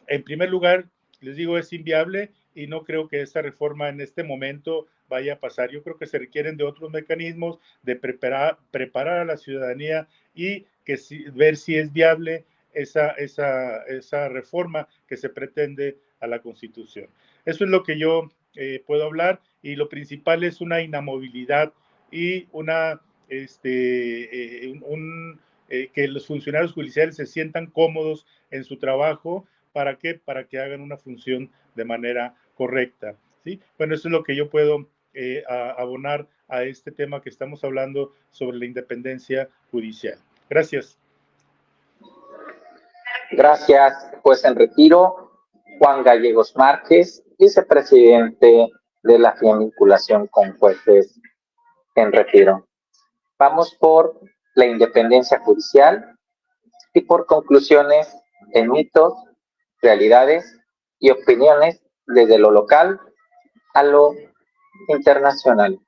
en primer lugar, les digo, es inviable y no creo que esta reforma en este momento vaya a pasar. Yo creo que se requieren de otros mecanismos, de preparar a la ciudadanía y ver si es viable esa reforma que se pretende a la Constitución. Eso es lo que yo puedo hablar y lo principal es una inamovilidad y que los funcionarios judiciales se sientan cómodos en su trabajo. ¿Para qué? Para que hagan una función de manera correcta, ¿sí? Bueno, eso es lo que yo puedo abonar a este tema que estamos hablando sobre la independencia judicial. Gracias. Gracias, juez en retiro. Juan Gallegos Márquez, vicepresidente de la vinculación con jueces en retiro. Vamos por la independencia judicial y por conclusiones en mitos, realidades y opiniones desde lo local a lo internacional,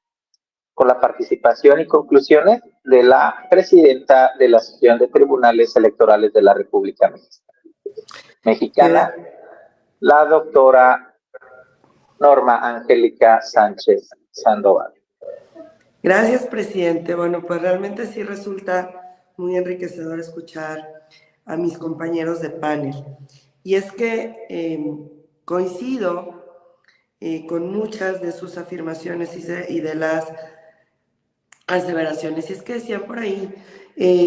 con la participación y conclusiones de la presidenta de la Asociación de Tribunales Electorales de la República Mexicana, la doctora Norma Angélica Sánchez Sandoval. Gracias, presidente. Bueno, pues realmente sí resulta muy enriquecedor escuchar a mis compañeros de panel. Y es que coincido con muchas de sus afirmaciones y de las aseveraciones. Y es que decían por ahí,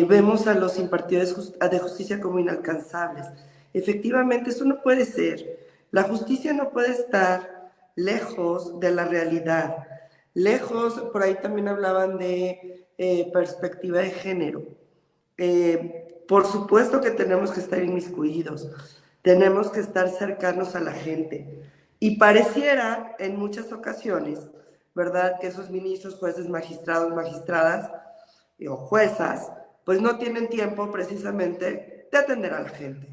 vemos a los impartidores de justicia como inalcanzables. Efectivamente, eso no puede ser. La justicia no puede estar lejos de la realidad. Lejos, por ahí también hablaban de perspectiva de género. Por supuesto que tenemos que estar inmiscuidos, tenemos que estar cercanos a la gente. Y pareciera en muchas ocasiones, ¿verdad?, que esos ministros, jueces, magistrados, magistradas o juezas, pues no tienen tiempo precisamente de atender a la gente.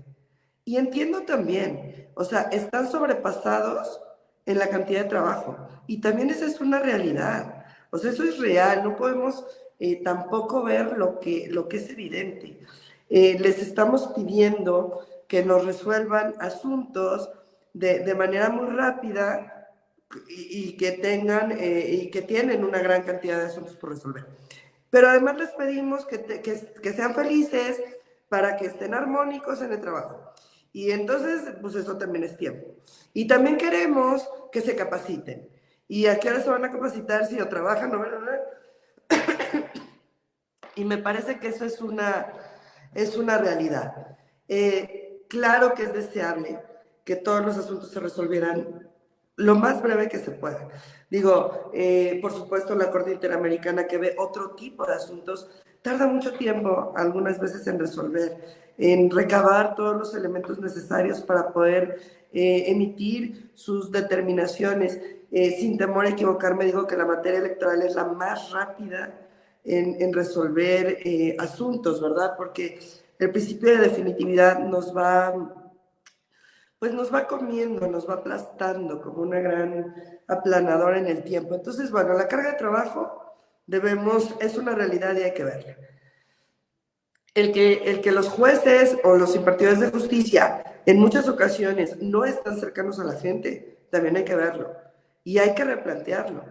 Y entiendo también, o sea, están sobrepasados en la cantidad de trabajo. Y también esa es una realidad. O sea, eso es real. No podemos tampoco ver lo que es evidente. Les estamos pidiendo que nos resuelvan asuntos de manera muy rápida y que tengan y que tienen una gran cantidad de asuntos por resolver. Pero además les pedimos que sean felices para que estén armónicos en el trabajo. Y entonces, pues eso también es tiempo. Y también queremos que se capaciten. ¿Y a qué hora se van a capacitar si o trabajan o no? Y me parece que eso es una realidad. Claro que es deseable que todos los asuntos se resolvieran lo más breve que se pueda. Digo, por supuesto, la Corte Interamericana, que ve otro tipo de asuntos, tarda mucho tiempo, algunas veces, en resolver, en recabar todos los elementos necesarios para poder emitir sus determinaciones. Sin temor a equivocarme, digo que la materia electoral es la más rápida en resolver asuntos, ¿verdad? Porque el principio de definitividad nos va comiendo, nos va aplastando como una gran aplanadora en el tiempo. Entonces, bueno, la carga de trabajo es una realidad y hay que verla. El que los jueces o los impartidores de justicia en muchas ocasiones no están cercanos a la gente, también hay que verlo. Y hay que replantearlo.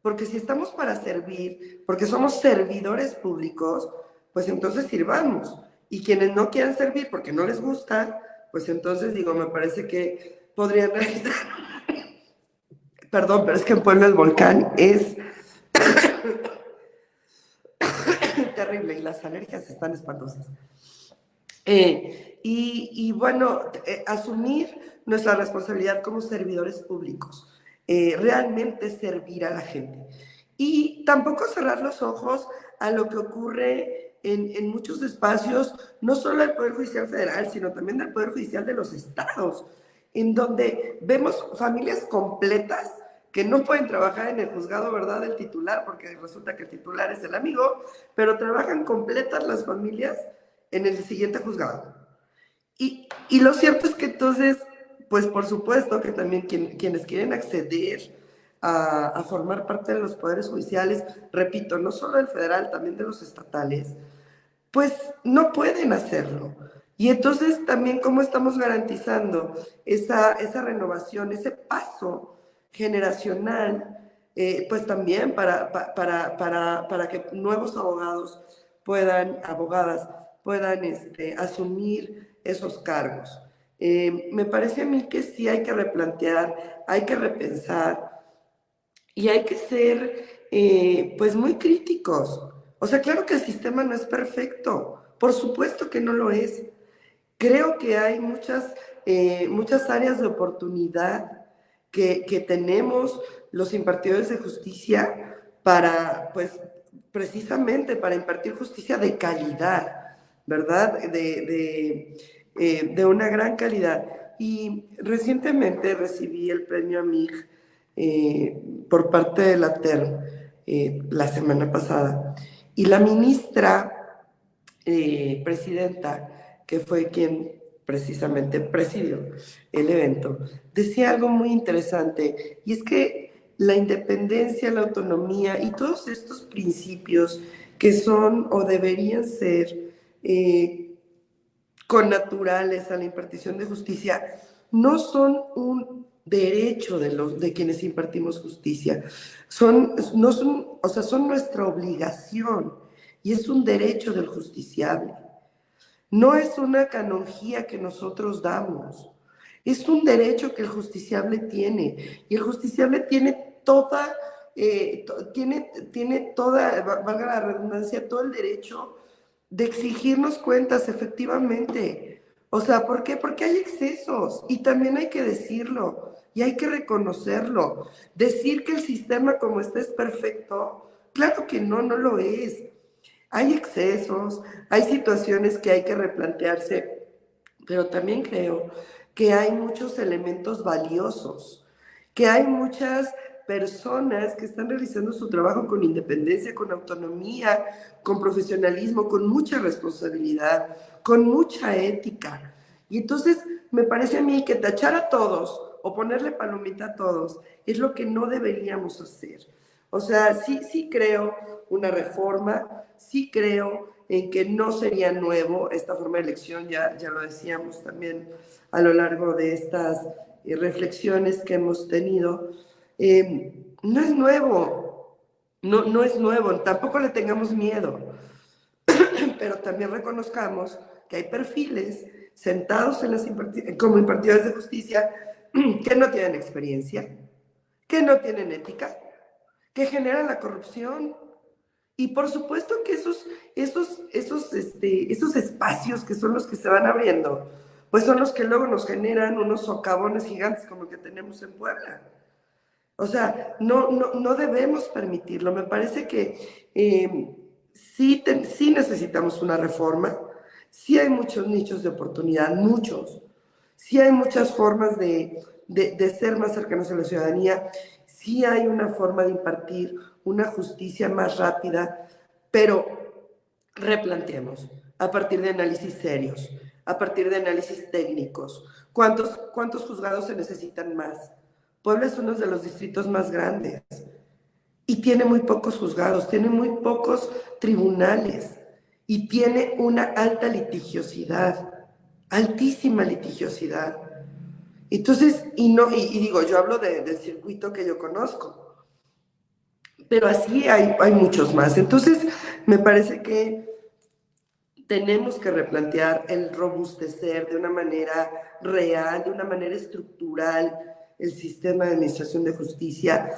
Porque si estamos para servir, porque somos servidores públicos, pues entonces sirvamos. Y quienes no quieran servir porque no les gusta, pues entonces, digo, me parece que podrían realizar... Perdón, pero es que en Puebla el volcán es terrible y las alergias están espantosas. Y bueno, asumir nuestra responsabilidad como servidores públicos, realmente servir a la gente. Y tampoco cerrar los ojos a lo que ocurre en muchos espacios, no solo del Poder Judicial Federal, sino también del Poder Judicial de los estados, en donde vemos familias completas que no pueden trabajar en el juzgado, ¿verdad?, del titular, porque resulta que el titular es el amigo, pero trabajan completas las familias en el siguiente juzgado. Y lo cierto es que entonces, pues por supuesto que también quienes quieren acceder a formar parte de los poderes judiciales, repito, no solo del federal, también de los estatales, pues no pueden hacerlo. Y entonces también cómo estamos garantizando esa renovación, ese paso generacional, pues también para que nuevos abogadas puedan asumir esos cargos. Me parece a mí que sí hay que replantear, hay que repensar y hay que ser pues muy críticos. O sea, claro que el sistema no es perfecto, por supuesto que no lo es. Creo que hay muchas áreas de oportunidad que tenemos los impartidores de justicia para, pues, precisamente para impartir justicia de calidad, ¿verdad? De una gran calidad. Y recientemente recibí el premio AMIG por parte de la TERM la semana pasada. Y la ministra presidenta, que fue quien precisamente presidió el evento, decía algo muy interesante, y es que la independencia, la autonomía y todos estos principios que son o deberían ser connaturales a la impartición de justicia, no son un derecho de quienes impartimos justicia, son nuestra obligación y es un derecho del justiciable. No es una canonjía que nosotros damos, es un derecho que el justiciable tiene, y el justiciable tiene toda, valga la redundancia, todo el derecho de exigirnos cuentas, efectivamente. O sea, ¿por qué? Porque hay excesos, y también hay que decirlo, y hay que reconocerlo. Decir que el sistema como está es perfecto, claro que no, no lo es. Hay excesos, hay situaciones que hay que replantearse, pero también creo que hay muchos elementos valiosos, que hay muchas personas que están realizando su trabajo con independencia, con autonomía, con profesionalismo, con mucha responsabilidad, con mucha ética. Y entonces me parece a mí que tachar a todos o ponerle palomita a todos es lo que no deberíamos hacer. O sea, sí creo una reforma, sí creo en que no sería nuevo esta forma de elección, ya lo decíamos también a lo largo de estas reflexiones que hemos tenido. No es nuevo, no es nuevo, tampoco le tengamos miedo, pero también reconozcamos que hay perfiles sentados como impartidores de justicia que no tienen experiencia, que no tienen ética, que generan la corrupción. Y por supuesto que esos espacios que son los que se van abriendo, pues son los que luego nos generan unos socavones gigantes como el que tenemos en Puebla. O sea, no debemos permitirlo. Me parece que sí necesitamos una reforma, sí hay muchos nichos de oportunidad, muchos. Sí hay muchas formas de ser más cercanos a la ciudadanía, sí hay una forma de impartir una justicia más rápida, pero replanteemos a partir de análisis serios, a partir de análisis técnicos. ¿Cuántos juzgados se necesitan más? Puebla es uno de los distritos más grandes y tiene muy pocos juzgados, tiene muy pocos tribunales y tiene una alta litigiosidad, altísima litigiosidad. Entonces, digo, yo hablo del circuito que yo conozco, pero así hay muchos más. Entonces, me parece que tenemos que replantear el robustecer de una manera real, de una manera estructural, el sistema de administración de justicia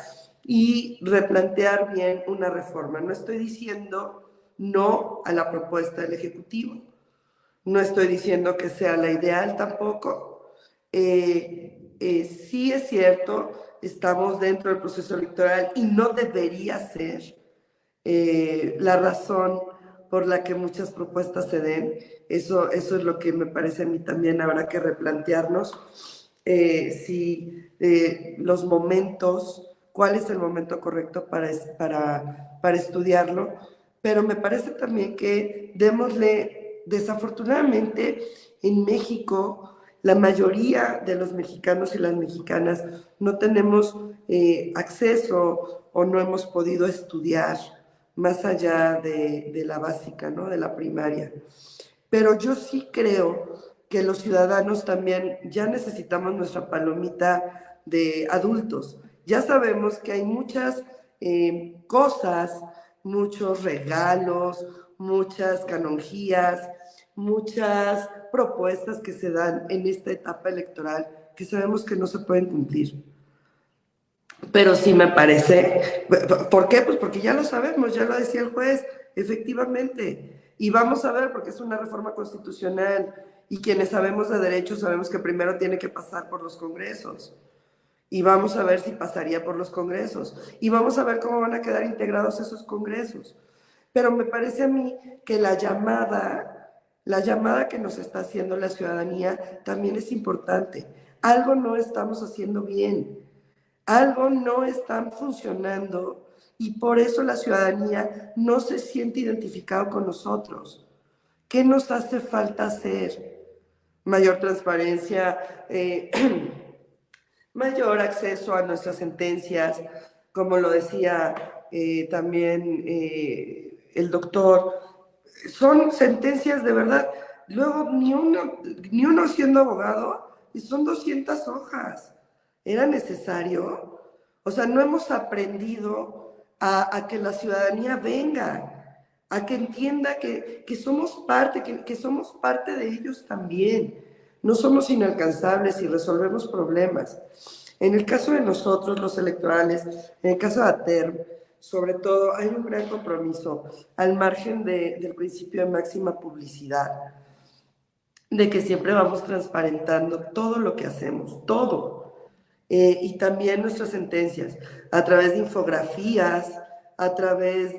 y replantear bien una reforma. No estoy diciendo no a la propuesta del Ejecutivo, no estoy diciendo que sea la ideal tampoco. Sí es cierto, estamos dentro del proceso electoral y no debería ser la razón por la que muchas propuestas se den. Eso es lo que me parece a mí también habrá que replantearnos. Los momentos, cuál es el momento correcto para estudiarlo, pero me parece también que démosle, desafortunadamente en México, la mayoría de los mexicanos y las mexicanas no tenemos acceso o no hemos podido estudiar más allá de la básica, ¿no? De la primaria. Pero yo sí creo que los ciudadanos también ya necesitamos nuestra palomita de adultos. Ya sabemos que hay muchas cosas, muchos regalos, muchas canonjías, muchas propuestas que se dan en esta etapa electoral que sabemos que no se pueden cumplir. Pero sí me parece, ¿por qué? Pues porque ya lo sabemos, ya lo decía el juez, efectivamente. Y vamos a ver, porque es una reforma constitucional y quienes sabemos de derecho sabemos que primero tiene que pasar por los congresos. Y vamos a ver si pasaría por los congresos. Y vamos a ver cómo van a quedar integrados esos congresos. Pero me parece a mí que la llamada La llamada que nos está haciendo la ciudadanía también es importante. Algo no estamos haciendo bien, algo no está funcionando y por eso la ciudadanía no se siente identificado con nosotros. ¿Qué nos hace falta hacer? Mayor transparencia, mayor acceso a nuestras sentencias, como lo decía también el doctor. Son sentencias de verdad. Luego, ni uno siendo abogado, y son 200 hojas. ¿Era necesario? O sea, no hemos aprendido a que la ciudadanía venga, a que entienda que somos parte, que somos parte de ellos también. No somos inalcanzables y resolvemos problemas. En el caso de nosotros, los electorales, en el caso de ATERM, sobre todo, hay un gran compromiso al margen del principio de máxima publicidad, de que siempre vamos transparentando todo lo que hacemos, todo. Y también nuestras sentencias, a través de infografías, a través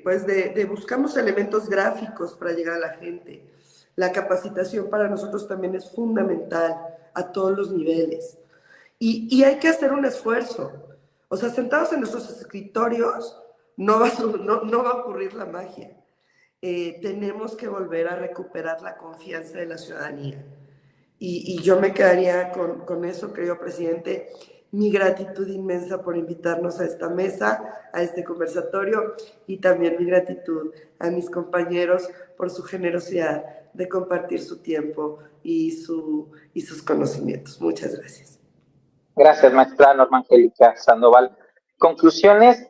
pues de buscamos elementos gráficos para llegar a la gente. La capacitación para nosotros también es fundamental a todos los niveles. Y hay que hacer un esfuerzo. O sea, sentados en nuestros escritorios no va a ocurrir la magia. Tenemos que volver a recuperar la confianza de la ciudadanía. Y yo me quedaría con eso, querido presidente. Mi gratitud inmensa por invitarnos a esta mesa, a este conversatorio, y también mi gratitud a mis compañeros por su generosidad de compartir su tiempo y sus conocimientos. Muchas gracias. Gracias, maestra Norma Angélica Sandoval. Conclusiones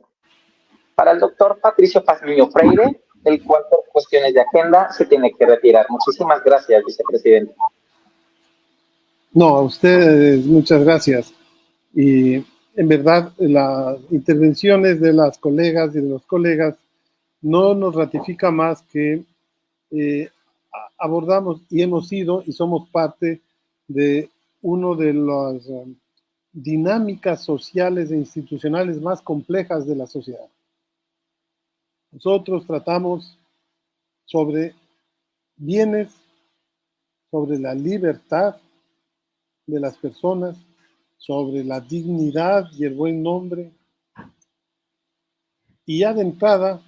para el doctor Patricio Pazmiño Freire, el cual por cuestiones de agenda se tiene que retirar. Muchísimas gracias, vicepresidente. No, a ustedes muchas gracias. Y en verdad las intervenciones de las colegas y de los colegas no nos ratifica más que abordamos y hemos sido y somos parte de uno de las dinámicas sociales e institucionales más complejas de la sociedad. Nosotros tratamos sobre bienes, sobre la libertad de las personas, sobre la dignidad y el buen nombre. Y ya de entrada,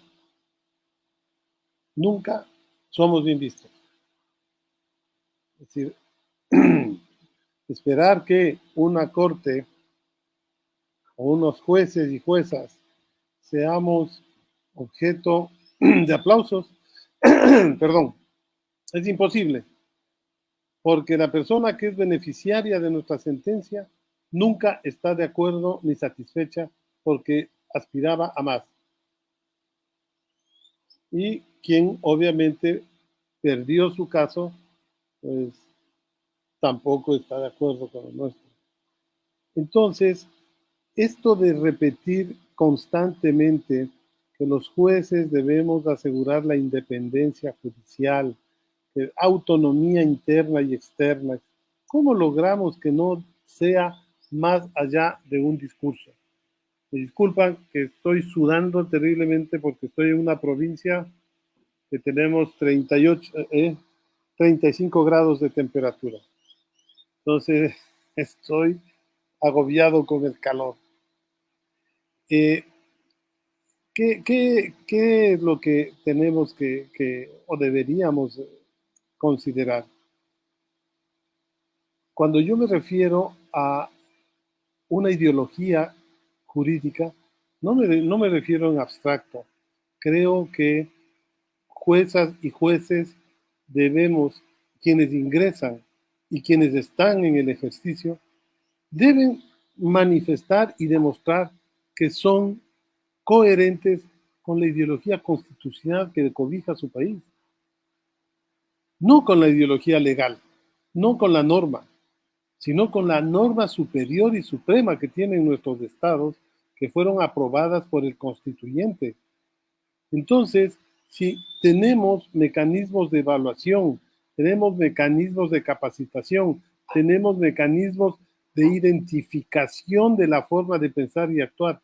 nunca somos bien vistos. Es decir, esperar que una corte o unos jueces y juezas seamos objeto de aplausos, perdón, es imposible, porque la persona que es beneficiaria de nuestra sentencia nunca está de acuerdo ni satisfecha porque aspiraba a más. Y quien obviamente perdió su caso, pues tampoco está de acuerdo con el nuestro. Entonces, esto de repetir constantemente que los jueces debemos asegurar la independencia judicial, autonomía interna y externa, ¿cómo logramos que no sea más allá de un discurso? Me disculpan que estoy sudando terriblemente porque estoy en una provincia que tenemos 35 grados de temperatura. Entonces, estoy agobiado con el calor. ¿Qué es lo que tenemos o deberíamos considerar? Cuando yo me refiero a una ideología jurídica, no me refiero en abstracto. Creo que juezas y jueces debemos, quienes ingresan y quienes están en el ejercicio, deben manifestar y demostrar que son coherentes con la ideología constitucional que cobija su país. No con la ideología legal, no con la norma, sino con la norma superior y suprema que tienen nuestros estados, que fueron aprobadas por el constituyente. Entonces, si tenemos mecanismos de evaluación, tenemos mecanismos de capacitación, tenemos mecanismos de identificación de la forma de pensar y actuar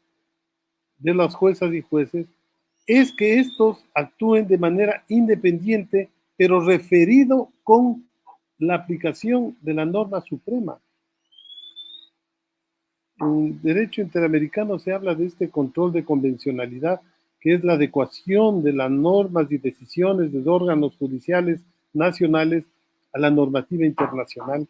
de las juezas y jueces, es que estos actúen de manera independiente, pero referido con la aplicación de la norma suprema. En derecho interamericano se habla de este control de convencionalidad, que es la adecuación de las normas y decisiones de órganos judiciales nacionales a la normativa internacional.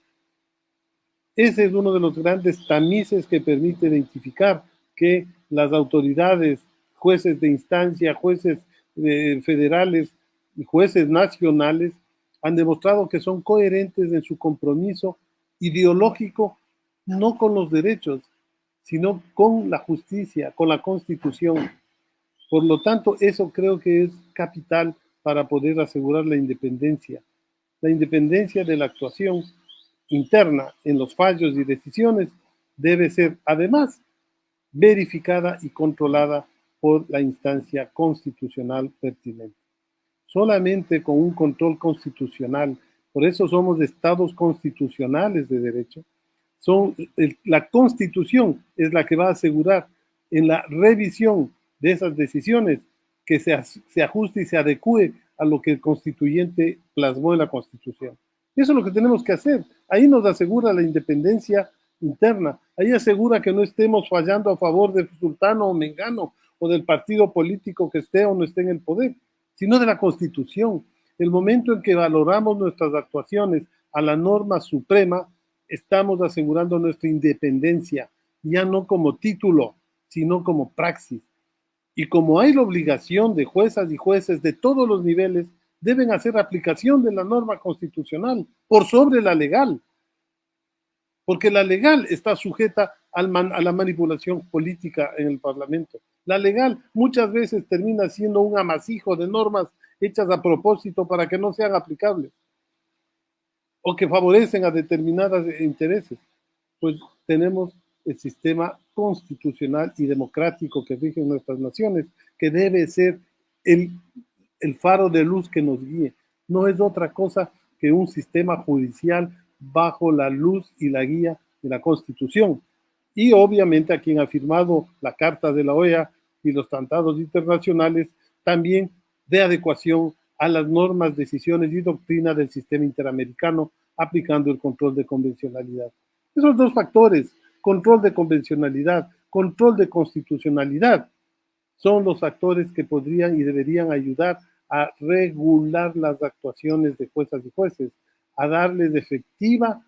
Ese es uno de los grandes tamices que permite identificar que las autoridades, jueces de instancia, jueces federales y jueces nacionales han demostrado que son coherentes en su compromiso ideológico, no con los derechos, sino con la justicia, con la Constitución. Por lo tanto, eso creo que es capital para poder asegurar la independencia de la actuación interna en los fallos y decisiones debe ser además verificada y controlada por la instancia constitucional pertinente. Solamente con un control constitucional, por eso somos estados constitucionales de derecho, la Constitución es la que va a asegurar en la revisión de esas decisiones que se ajuste y se adecue a lo que el constituyente plasmó en la Constitución. Eso es lo que tenemos que hacer. Ahí nos asegura la independencia interna. Ahí asegura que no estemos fallando a favor del sultano o mengano o del partido político que esté o no esté en el poder, sino de la Constitución. El momento en que valoramos nuestras actuaciones a la norma suprema, estamos asegurando nuestra independencia, ya no como título, sino como praxis. Y como hay la obligación de juezas y jueces de todos los niveles, deben hacer aplicación de la norma constitucional por sobre la legal, porque la legal está sujeta a la manipulación política en el Parlamento. La legal muchas veces termina siendo un amasijo de normas hechas a propósito para que no sean aplicables o que favorecen a determinados intereses. Pues tenemos el sistema constitucional y democrático que rige nuestras naciones, que debe ser el faro de luz que nos guíe. No es otra cosa que un sistema judicial bajo la luz y la guía de la Constitución. Y obviamente a quien ha firmado la Carta de la OEA y los tratados internacionales, también de adecuación a las normas, decisiones y doctrina del sistema interamericano, aplicando el control de convencionalidad. Esos dos factores, control de convencionalidad, control de constitucionalidad, son los factores que podrían y deberían ayudar a regular las actuaciones de juezas y jueces, a darles efectiva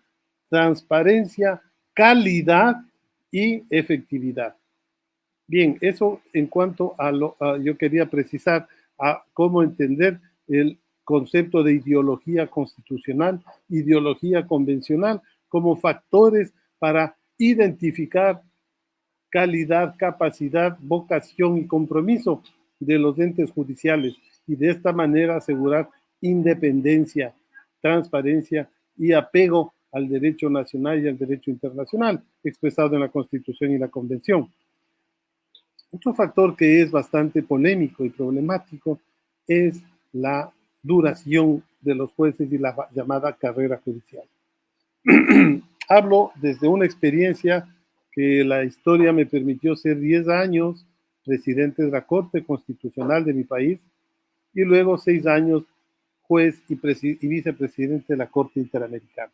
transparencia, calidad y efectividad. Bien, eso en cuanto yo quería precisar a cómo entender el concepto de ideología constitucional, ideología convencional, como factores para identificar calidad, capacidad, vocación y compromiso de los entes judiciales y de esta manera asegurar independencia, transparencia y apego al derecho nacional y al derecho internacional expresado en la Constitución y la Convención. Otro factor que es bastante polémico y problemático es la duración de los jueces y la llamada carrera judicial. Hablo desde una experiencia que la historia me permitió ser 10 años presidente de la Corte Constitucional de mi país y luego 6 años juez y vicepresidente de la Corte Interamericana.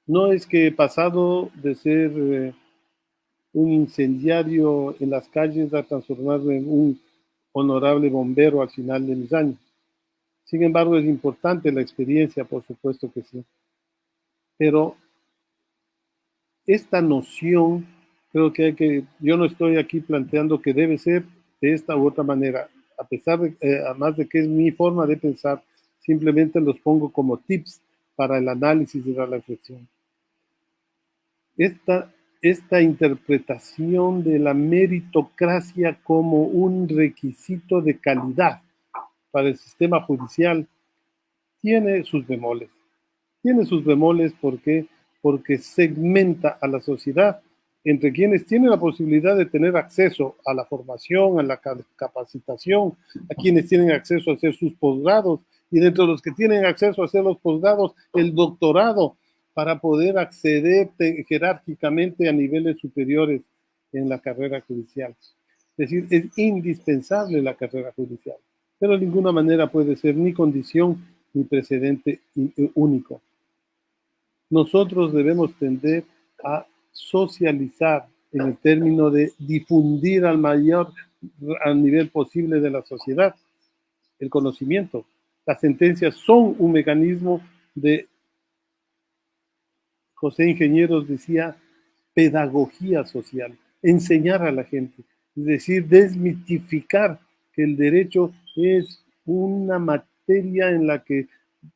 No es que he pasado de ser un incendiario en las calles a transformarme en un honorable bombero al final de mis años. Sin embargo, es importante la experiencia, por supuesto que sí. Pero esta noción, creo que yo no estoy aquí planteando que debe ser de esta u otra manera, a pesar de, además de que es mi forma de pensar, simplemente los pongo como tips para el análisis y la reflexión. Esta interpretación de la meritocracia como un requisito de calidad para el sistema judicial tiene sus bemoles. Tiene sus bemoles porque segmenta a la sociedad entre quienes tienen la posibilidad de tener acceso a la formación, a la capacitación, a quienes tienen acceso a hacer sus posgrados, y dentro de los que tienen acceso a hacer los posgrados, el doctorado, para poder acceder jerárquicamente a niveles superiores en la carrera judicial. Es decir, es indispensable la carrera judicial, pero de ninguna manera puede ser ni condición ni precedente único. Nosotros debemos tender a socializar en el término de difundir al nivel posible de la sociedad el conocimiento. Las sentencias son un mecanismo de, José Ingenieros decía, pedagogía social, enseñar a la gente, es decir, desmitificar que el derecho es una materia en la que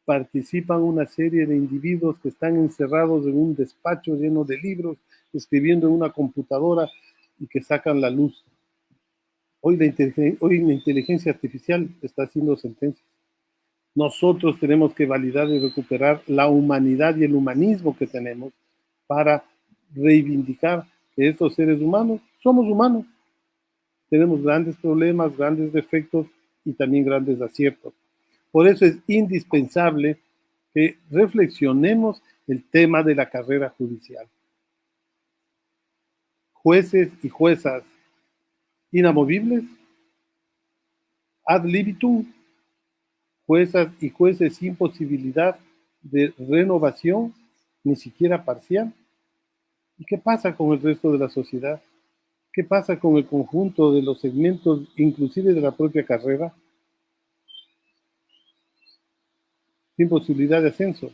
participan una serie de individuos que están encerrados en un despacho lleno de libros, escribiendo en una computadora y que sacan la luz. Hoy la inteligencia artificial está haciendo sentencias. Nosotros tenemos que validar y recuperar la humanidad y el humanismo que tenemos para reivindicar que estos seres humanos somos humanos. Tenemos grandes problemas, grandes defectos y también grandes aciertos. Por eso es indispensable que reflexionemos el tema de la carrera judicial. Jueces y juezas inamovibles, ad libitum, juezas y jueces sin posibilidad de renovación, ni siquiera parcial. ¿Y qué pasa con el resto de la sociedad? ¿Qué pasa con el conjunto de los segmentos, inclusive de la propia carrera? Sin posibilidad de ascenso.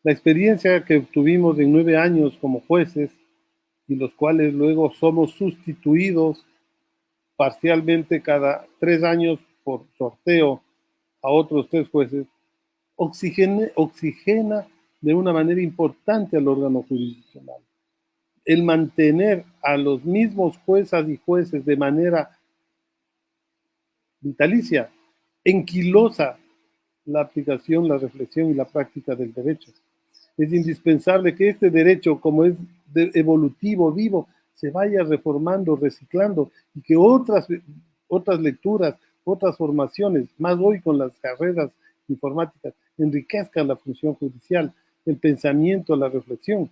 La experiencia que obtuvimos en 9 años como jueces, y los cuales luego somos sustituidos parcialmente cada 3 años por sorteo a otros 3 jueces, oxigena de una manera importante al órgano jurisdiccional. El mantener a los mismos juezas y jueces de manera vitalicia enquilosa la aplicación, la reflexión y la práctica del derecho. Es indispensable que este derecho, como es evolutivo, vivo, se vaya reformando, reciclando, y que otras lecturas, otras formaciones, más hoy con las carreras informáticas, enriquezcan la función judicial, el pensamiento, la reflexión.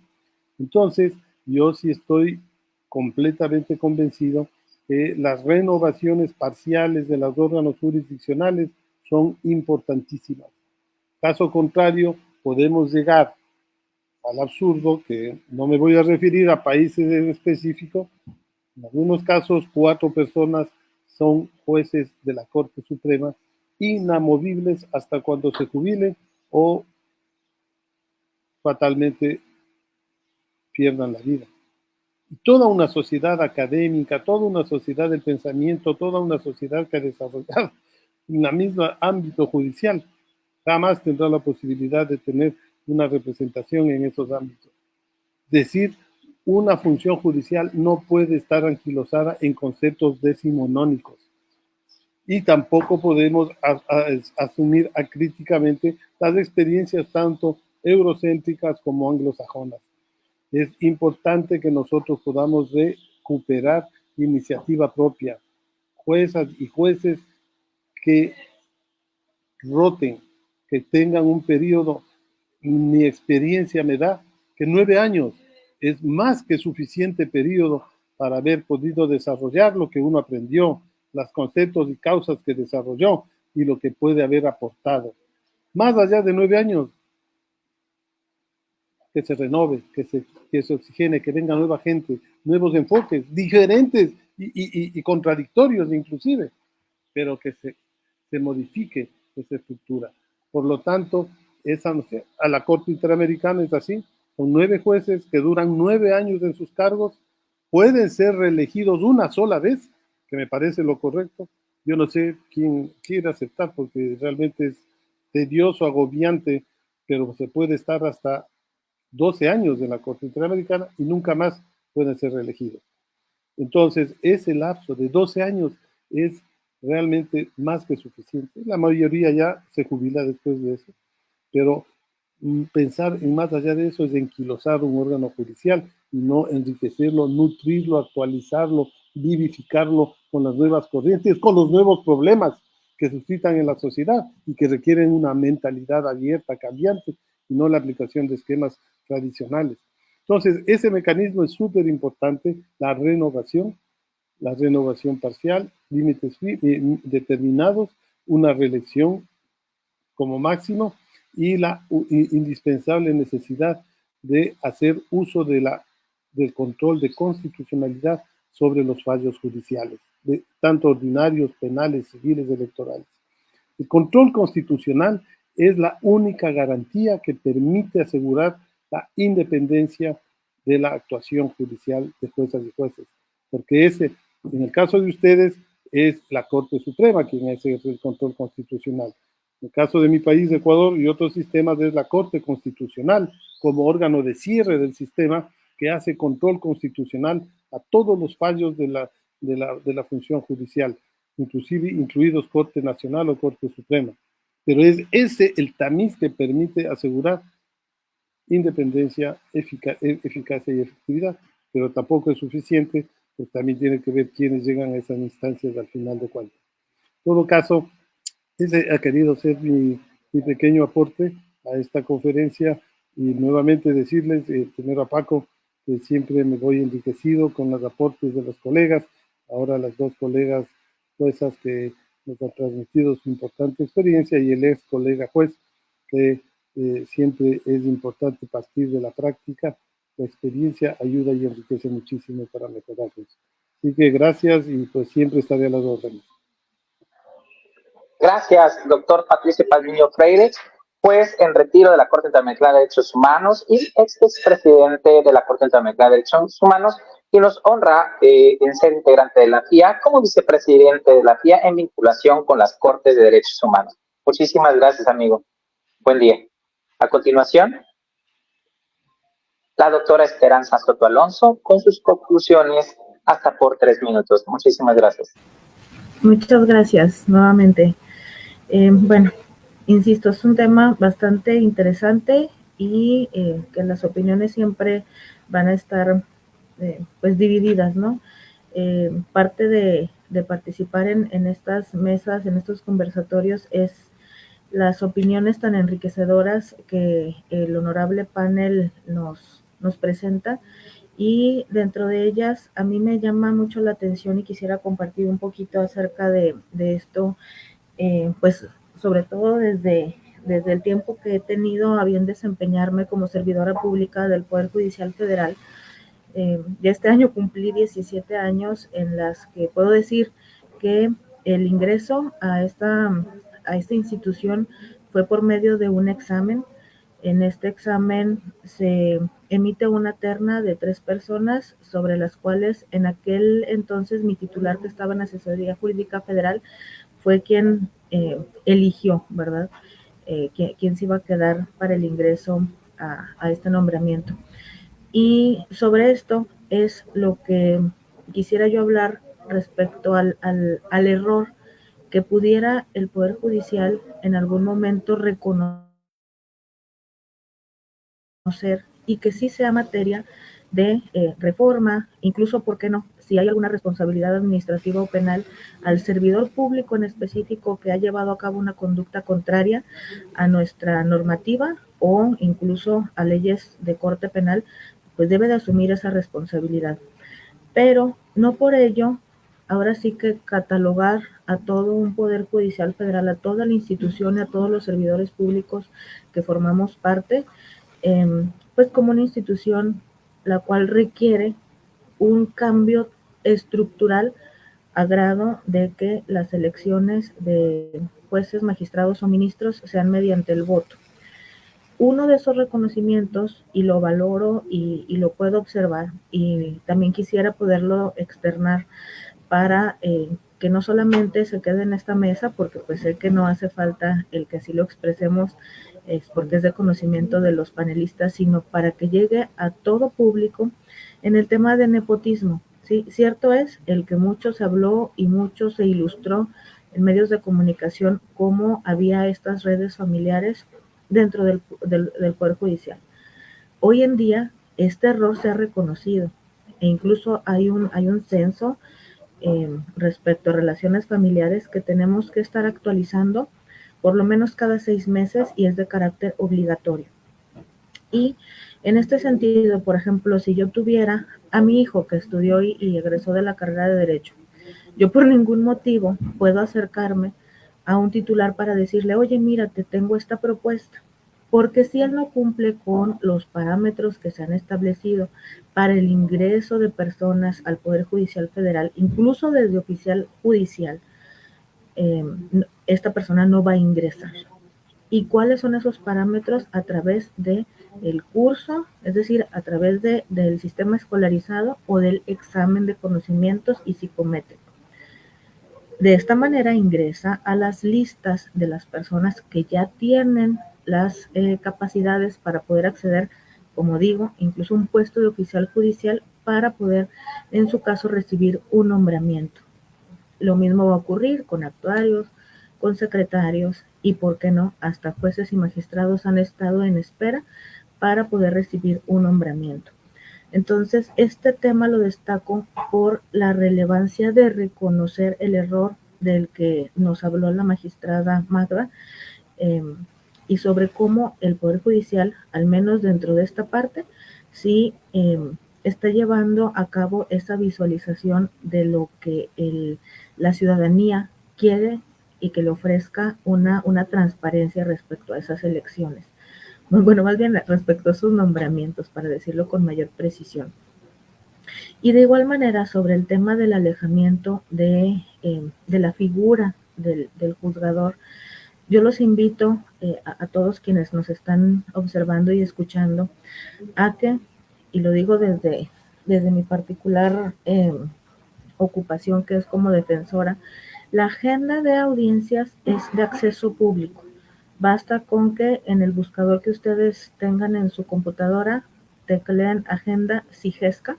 Entonces, yo sí estoy completamente convencido que las renovaciones parciales de los órganos jurisdiccionales son importantísimas. Caso contrario, podemos llegar al absurdo, que no me voy a referir a países en específico. En algunos casos, 4 personas son jueces de la Corte Suprema, inamovibles hasta cuando se jubilen o fatalmente pierdan la vida. Y toda una sociedad académica, toda una sociedad del pensamiento, toda una sociedad que ha desarrollado en el mismo ámbito judicial, jamás tendrá la posibilidad de tener una representación en esos ámbitos. Es decir, una función judicial no puede estar anquilosada en conceptos decimonónicos. Y tampoco podemos asumir acríticamente las experiencias tanto eurocéntricas como anglosajonas. Es importante que nosotros podamos recuperar iniciativa propia, juezas y jueces que roten, que tengan un periodo. Mi experiencia me da que 9 años es más que suficiente periodo para haber podido desarrollar lo que uno aprendió, los conceptos y causas que desarrolló y lo que puede haber aportado. Más allá de 9 años, que se renove, que se oxigene, que venga nueva gente, nuevos enfoques, diferentes y contradictorios inclusive, pero que se modifique esa estructura. Por lo tanto, a la Corte Interamericana es así, son 9 jueces que duran 9 años en sus cargos, pueden ser reelegidos una sola vez, que me parece lo correcto. Yo no sé quién quiere aceptar, porque realmente es tedioso, agobiante, pero se puede estar hasta 12 años en la Corte Interamericana y nunca más pueden ser reelegidos. Entonces, ese lapso de 12 años es realmente más que suficiente. La mayoría ya se jubila después de eso, pero pensar en más allá de eso es enquilosar un órgano judicial y no enriquecerlo, nutrirlo, actualizarlo, vivificarlo con las nuevas corrientes, con los nuevos problemas que suscitan en la sociedad y que requieren una mentalidad abierta, cambiante, y no la aplicación de esquemas tradicionales. Entonces, ese mecanismo es súper importante, la renovación parcial, límites determinados, una reelección como máximo y la indispensable necesidad de hacer uso del control de constitucionalidad sobre los fallos judiciales, tanto ordinarios, penales, civiles, electorales. El control constitucional es la única garantía que permite asegurar la independencia de la actuación judicial de juezas y jueces, porque en el caso de ustedes, es la Corte Suprema quien hace el control constitucional. En el caso de mi país, Ecuador, y otros sistemas, es la Corte Constitucional como órgano de cierre del sistema que hace control constitucional a todos los fallos de la función judicial, inclusive incluidos Corte Nacional o Corte Suprema. Pero es ese el tamiz que permite asegurar independencia, eficacia y efectividad, pero tampoco es suficiente, pues también tiene que ver quiénes llegan a esas instancias al final de cuentas. En todo caso, ese ha querido ser mi pequeño aporte a esta conferencia y nuevamente decirles, primero a Paco, que siempre me voy enriquecido con los aportes de los colegas, ahora las dos colegas juezas que nos han transmitido su importante experiencia y el ex colega juez, que siempre es importante partir de la práctica. La experiencia ayuda y enriquece muchísimo para mejorarnos. Así que gracias y pues siempre estaré a las órdenes. Gracias, doctor Patricio Palviño Freire, juez en retiro de la Corte Interamericana de Derechos Humanos y expresidente de la Corte Interamericana de Derechos Humanos, y nos honra en ser integrante de la FIA como vicepresidente de la FIA en vinculación con las Cortes de Derechos Humanos. Muchísimas gracias, amigo. Buen día. A continuación, la doctora Esperanza Soto Alonso con sus conclusiones hasta por 3 minutos. Muchísimas gracias. Muchas gracias nuevamente. Bueno, insisto, es un tema bastante interesante y que las opiniones siempre van a estar pues divididas, ¿no? Parte de participar en estas mesas, en estos conversatorios, es las opiniones tan enriquecedoras que el honorable panel nos presenta, y dentro de ellas a mí me llama mucho la atención y quisiera compartir un poquito acerca de esto, pues sobre todo desde el tiempo que he tenido a bien desempeñarme como servidora pública del Poder Judicial Federal. Ya este año cumplí 17 años en las que puedo decir que el ingreso a esta institución fue por medio de un examen. En este examen se emite una terna de 3 personas, sobre las cuales en aquel entonces mi titular, que estaba en Asesoría Jurídica Federal, fue quien eligió, ¿verdad? Quién se iba a quedar para el ingreso a este nombramiento. Y sobre esto es lo que quisiera yo hablar respecto al error que pudiera el Poder Judicial en algún momento reconocer, y que sí sea materia de reforma, incluso, ¿por qué no?, si hay alguna responsabilidad administrativa o penal al servidor público en específico que ha llevado a cabo una conducta contraria a nuestra normativa o incluso a leyes de corte penal, pues debe de asumir esa responsabilidad. Pero no por ello, ahora sí que catalogar a todo un Poder Judicial Federal, a toda la institución y a todos los servidores públicos que formamos parte, pues como una institución la cual requiere un cambio estructural a grado de que las elecciones de jueces, magistrados o ministros sean mediante el voto. Uno de esos reconocimientos, y lo valoro y lo puedo observar, y también quisiera poderlo externar para que no solamente se quede en esta mesa, porque pues sé que no hace falta el que así lo expresemos, porque es de conocimiento de los panelistas, sino para que llegue a todo público en el tema de nepotismo. Sí, cierto es el que mucho se habló y mucho se ilustró en medios de comunicación cómo había estas redes familiares dentro del Poder Judicial. Hoy en día este error se ha reconocido e incluso hay un censo respecto a relaciones familiares que tenemos que estar actualizando por lo menos cada 6 meses, y es de carácter obligatorio. Y En este sentido, por ejemplo, si yo tuviera a mi hijo que estudió y egresó de la carrera de Derecho, yo por ningún motivo puedo acercarme a un titular para decirle, oye, mira, te tengo esta propuesta. Porque si él no cumple con los parámetros que se han establecido para el ingreso de personas al Poder Judicial Federal, incluso desde oficial judicial, esta persona no va a ingresar. ¿Y cuáles son esos parámetros? A través de el curso, es decir, a través del sistema escolarizado o del examen de conocimientos y psicométrico. De esta manera ingresa a las listas de las personas que ya tienen las capacidades para poder acceder, como digo, incluso un puesto de oficial judicial para poder, en su caso, recibir un nombramiento. Lo mismo va a ocurrir con actuarios, con secretarios y, ¿por qué no?, hasta jueces y magistrados han estado en espera para poder recibir un nombramiento. Entonces, este tema lo destaco por la relevancia de reconocer el error del que nos habló la magistrada Magda, y sobre cómo el Poder Judicial, al menos dentro de esta parte, sí está llevando a cabo esa visualización de lo que la ciudadanía quiere y que le ofrezca una transparencia respecto a esas elecciones. Bueno, más bien respecto a sus nombramientos, para decirlo con mayor precisión. Y de igual manera, sobre el tema del alejamiento de la figura del juzgador, yo los invito a todos quienes nos están observando y escuchando a que, y lo digo desde mi particular ocupación, que es como defensora, la agenda de audiencias es de acceso público. Basta con que en el buscador que ustedes tengan en su computadora tecleen agenda SIGESCA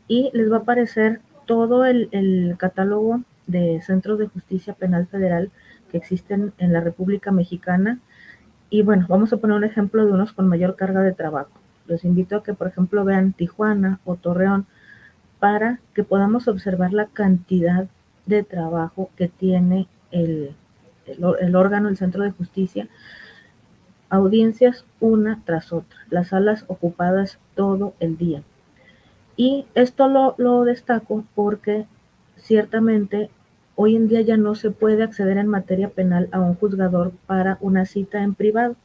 y les va a aparecer todo el catálogo de centros de justicia penal federal que existen en la República Mexicana. Y bueno, vamos a poner un ejemplo de unos con mayor carga de trabajo. Los invito a que, por ejemplo, vean Tijuana o Torreón para que podamos observar la cantidad de trabajo que tiene el órgano, el centro de justicia. Audiencias una tras otra, las salas ocupadas todo el día. Y esto lo destaco porque ciertamente hoy en día ya no se puede acceder en materia penal a un juzgador para una cita en privado,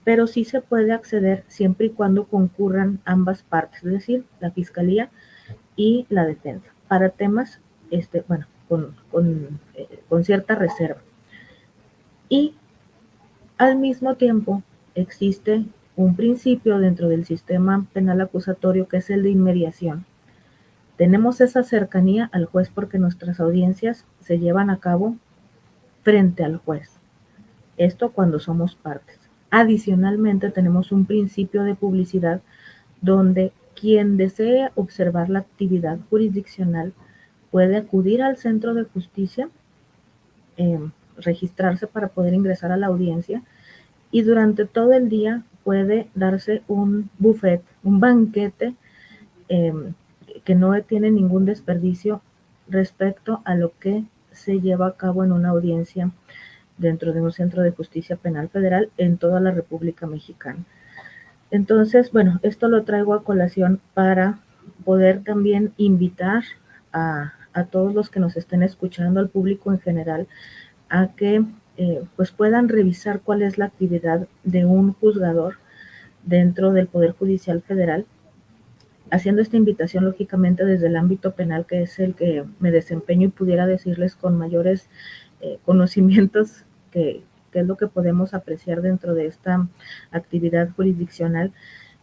pero sí se puede acceder siempre y cuando concurran ambas partes, es decir, la fiscalía y la defensa, para temas, bueno, con cierta reserva. Y al mismo tiempo existe un principio dentro del sistema penal acusatorio que es el de inmediación. Tenemos esa cercanía al juez porque nuestras audiencias se llevan a cabo frente al juez. Esto cuando somos partes. Adicionalmente, tenemos un principio de publicidad donde quien desee observar la actividad jurisdiccional puede acudir al centro de justicia, registrarse para poder ingresar a la audiencia y durante todo el día puede darse un buffet, un banquete que no tiene ningún desperdicio respecto a lo que se lleva a cabo en una audiencia dentro de un centro de justicia penal federal en toda la República Mexicana. Entonces, bueno, esto lo traigo a colación para poder también invitar a todos los que nos estén escuchando, al público en general, a que pues puedan revisar cuál es la actividad de un juzgador dentro del Poder Judicial Federal, haciendo esta invitación lógicamente desde el ámbito penal, que es el que me desempeño y pudiera decirles con mayores conocimientos que es lo que podemos apreciar dentro de esta actividad jurisdiccional.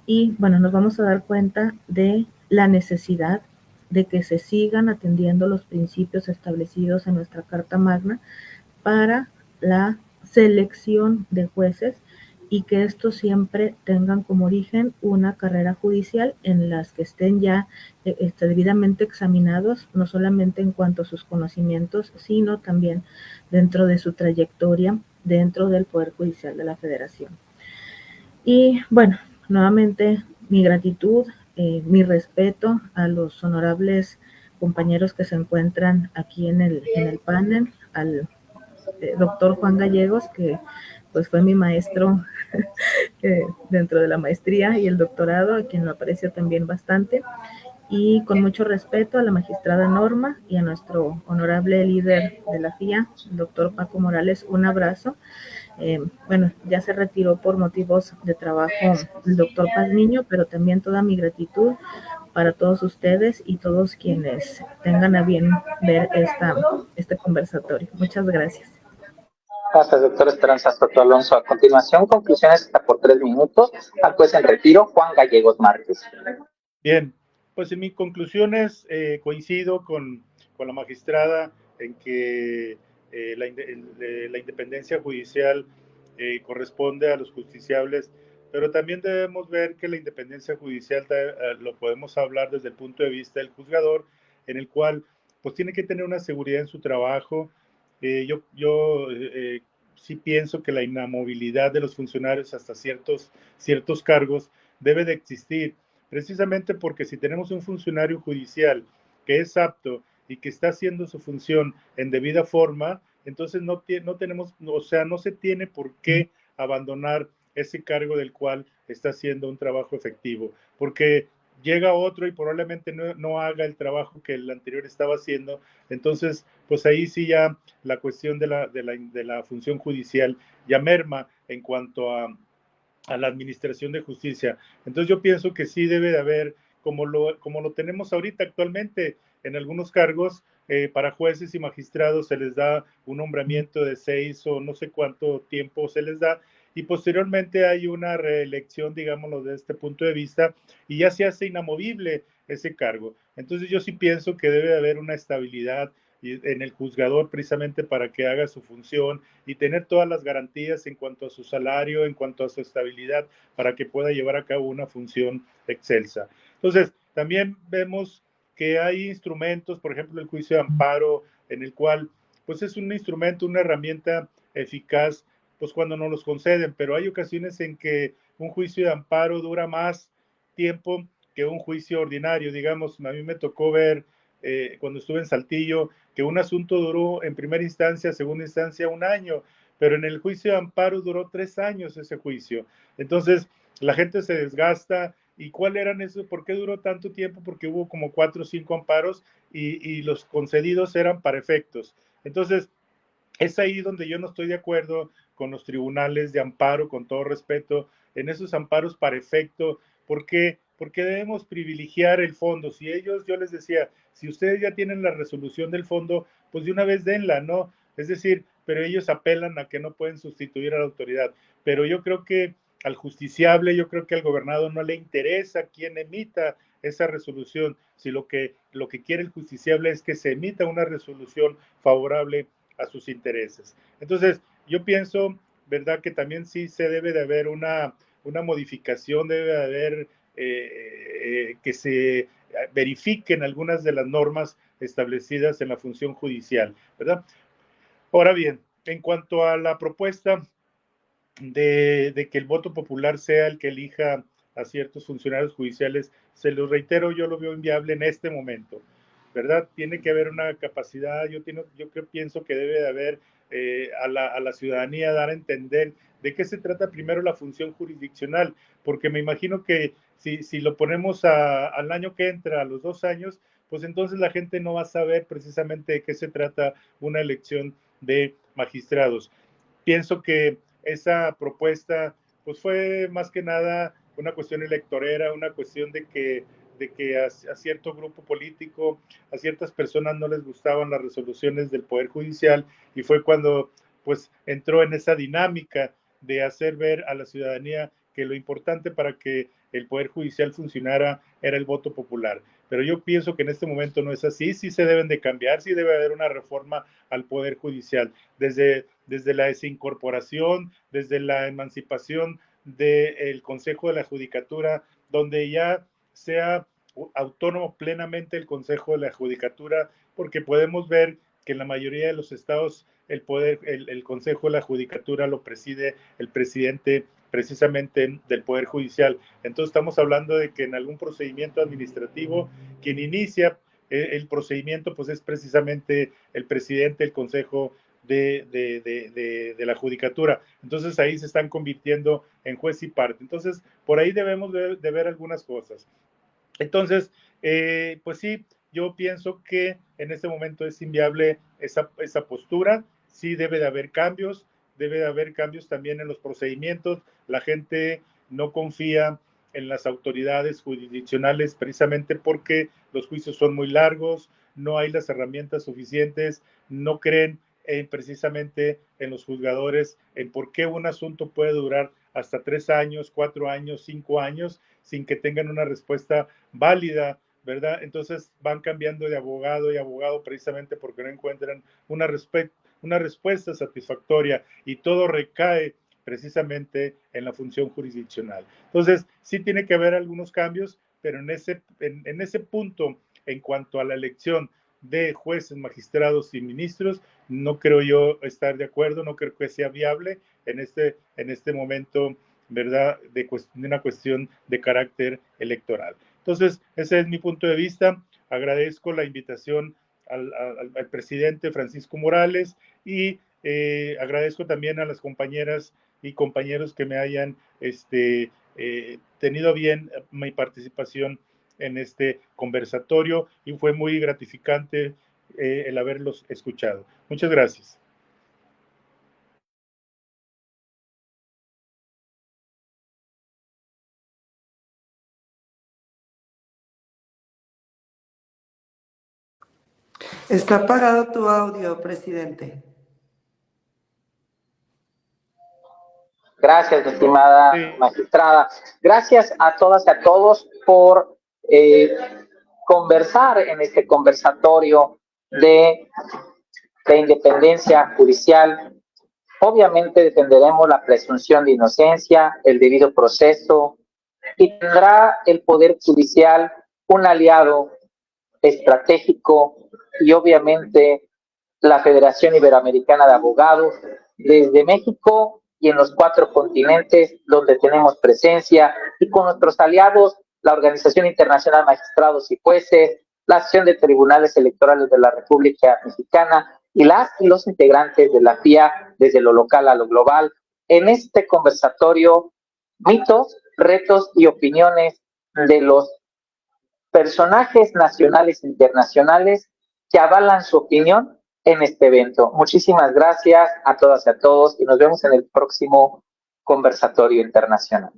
Y bueno, nos vamos a dar cuenta de la necesidad de que se sigan atendiendo los principios establecidos en nuestra Carta Magna para la selección de jueces y que estos siempre tengan como origen una carrera judicial en las que estén ya debidamente examinados, no solamente en cuanto a sus conocimientos, sino también dentro de su trayectoria dentro del Poder Judicial de la Federación. Y bueno, nuevamente mi gratitud, mi respeto a los honorables compañeros que se encuentran aquí en el panel, al doctor Juan Gallegos, que pues fue mi maestro dentro de la maestría y el doctorado, a quien lo aprecio también bastante, y con mucho respeto a la magistrada Norma y a nuestro honorable líder de la FIA, el doctor Paco Morales, un abrazo. Bueno, ya se retiró por motivos de trabajo el doctor Paz Niño, pero también toda mi gratitud para todos ustedes y todos quienes tengan a bien ver este conversatorio. Muchas gracias. Gracias, doctor Esperanza Soto Alonso. A continuación, conclusiones hasta por 3 minutos. Al juez en retiro, Juan Gallegos Márquez. Bien, pues en mis conclusiones coincido con la magistrada en que la independencia judicial corresponde a los justiciables, pero también debemos ver que la independencia judicial lo podemos hablar desde el punto de vista del juzgador, en el cual pues tiene que tener una seguridad en su trabajo. Yo sí pienso que la inamovilidad de los funcionarios hasta ciertos cargos debe de existir, precisamente porque si tenemos un funcionario judicial que es apto y que está haciendo su función en debida forma, entonces no tenemos, o sea, no se tiene por qué abandonar ese cargo del cual está haciendo un trabajo efectivo, porque llega otro y probablemente no haga el trabajo que el anterior estaba haciendo. Entonces, pues ahí sí ya la cuestión de la función judicial ya merma en cuanto a la administración de justicia. Entonces yo pienso que sí debe de haber, como lo tenemos ahorita actualmente en algunos cargos, para jueces y magistrados se les da un nombramiento de 6 o no sé cuánto tiempo se les da, y posteriormente hay una reelección, digámoslo, de este punto de vista, y ya se hace inamovible ese cargo. Entonces yo sí pienso que debe de haber una estabilidad en el juzgador precisamente para que haga su función y tener todas las garantías en cuanto a su salario, en cuanto a su estabilidad, para que pueda llevar a cabo una función excelsa. Entonces, también vemos que hay instrumentos, por ejemplo, el juicio de amparo, en el cual pues es un instrumento, una herramienta eficaz, pues cuando no los conceden, pero hay ocasiones en que un juicio de amparo dura más tiempo que un juicio ordinario. Digamos, a mí me tocó ver cuando estuve en Saltillo, que un asunto duró en primera instancia, segunda instancia, 1 año, pero en el juicio de amparo duró 3 años ese juicio. Entonces, la gente se desgasta. ¿Y cuál eran esos? ¿Por qué duró tanto tiempo? Porque hubo como 4 o 5 amparos y los concedidos eran para efectos. Entonces, es ahí donde yo no estoy de acuerdo con los tribunales de amparo, con todo respeto, en esos amparos para efecto. ¿Por qué? Porque debemos privilegiar el fondo. Si ellos, yo les decía, si ustedes ya tienen la resolución del fondo, pues de una vez denla, ¿no? Es decir, pero ellos apelan a que no pueden sustituir a la autoridad. Pero yo creo que al justiciable, yo creo que al gobernador no le interesa quién emita esa resolución, si lo que quiere el justiciable es que se emita una resolución favorable a sus intereses. Entonces, yo pienso, ¿verdad?, que también sí se debe de haber una modificación, debe de haber que se verifiquen algunas de las normas establecidas en la función judicial, ¿verdad? Ahora bien, en cuanto a la propuesta de que el voto popular sea el que elija a ciertos funcionarios judiciales, se lo reitero, yo lo veo inviable en este momento, ¿verdad? Tiene que haber una capacidad, yo pienso que debe de haber a la ciudadanía dar a entender de qué se trata primero la función jurisdiccional, porque me imagino que si lo ponemos al año que entra, a los 2 años, pues entonces la gente no va a saber precisamente de qué se trata una elección de magistrados. Pienso que esa propuesta pues fue más que nada una cuestión electorera, una cuestión de que a cierto grupo político, a ciertas personas no les gustaban las resoluciones del Poder Judicial, y fue cuando pues entró en esa dinámica de hacer ver a la ciudadanía que lo importante para que el Poder Judicial funcionara era el voto popular. Pero yo pienso que en este momento no es así, sí se deben de cambiar, sí debe haber una reforma al Poder Judicial, desde la desincorporación, desde la emancipación del Consejo de la Judicatura, donde ya sea autónomo plenamente el Consejo de la Judicatura, porque podemos ver que en la mayoría de los estados el Consejo de la Judicatura lo preside el presidente precisamente del Poder Judicial. Entonces estamos hablando de que en algún procedimiento administrativo, quien inicia el procedimiento pues es precisamente el presidente del Consejo de la judicatura. Entonces ahí se están convirtiendo en juez y parte. Entonces por ahí debemos de ver algunas cosas. Entonces, pues sí, yo pienso que en este momento es inviable esa postura. Sí debe de haber cambios también en los procedimientos. La gente no confía en las autoridades jurisdiccionales precisamente porque los juicios son muy largos, no hay las herramientas suficientes, no creen precisamente en los juzgadores, en por qué un asunto puede durar hasta 3 años, 4 años, 5 años, sin que tengan una respuesta válida, ¿verdad? Entonces van cambiando de abogado y abogado precisamente porque no encuentran una respuesta satisfactoria, y todo recae precisamente en la función jurisdiccional. Entonces, sí tiene que haber algunos cambios, pero en ese punto, en cuanto a la elección de jueces, magistrados y ministros, no creo yo estar de acuerdo, no creo que sea viable en este momento, ¿verdad?, de una cuestión de carácter electoral. Entonces, ese es mi punto de vista. Agradezco la invitación al presidente Francisco Morales, y agradezco también a las compañeras y compañeros que me hayan tenido bien mi participación en este conversatorio, y fue muy gratificante el haberlos escuchado. Muchas gracias. Está apagado tu audio, presidente. Gracias, mi estimada magistrada. Gracias a todas y a todos por conversar en este conversatorio de independencia judicial. Obviamente defenderemos la presunción de inocencia, el debido proceso, y tendrá el Poder Judicial un aliado estratégico, y obviamente la Federación Iberoamericana de Abogados, desde México y en los 4 continentes donde tenemos presencia, y con nuestros aliados, la Organización Internacional de Magistrados y Jueces, la Asociación de Tribunales Electorales de la República Mexicana y las y los integrantes de la FIA, desde lo local a lo global, en este conversatorio, mitos, retos y opiniones de los personajes nacionales e internacionales que avalan su opinión en este evento. Muchísimas gracias a todas y a todos, y nos vemos en el próximo conversatorio internacional.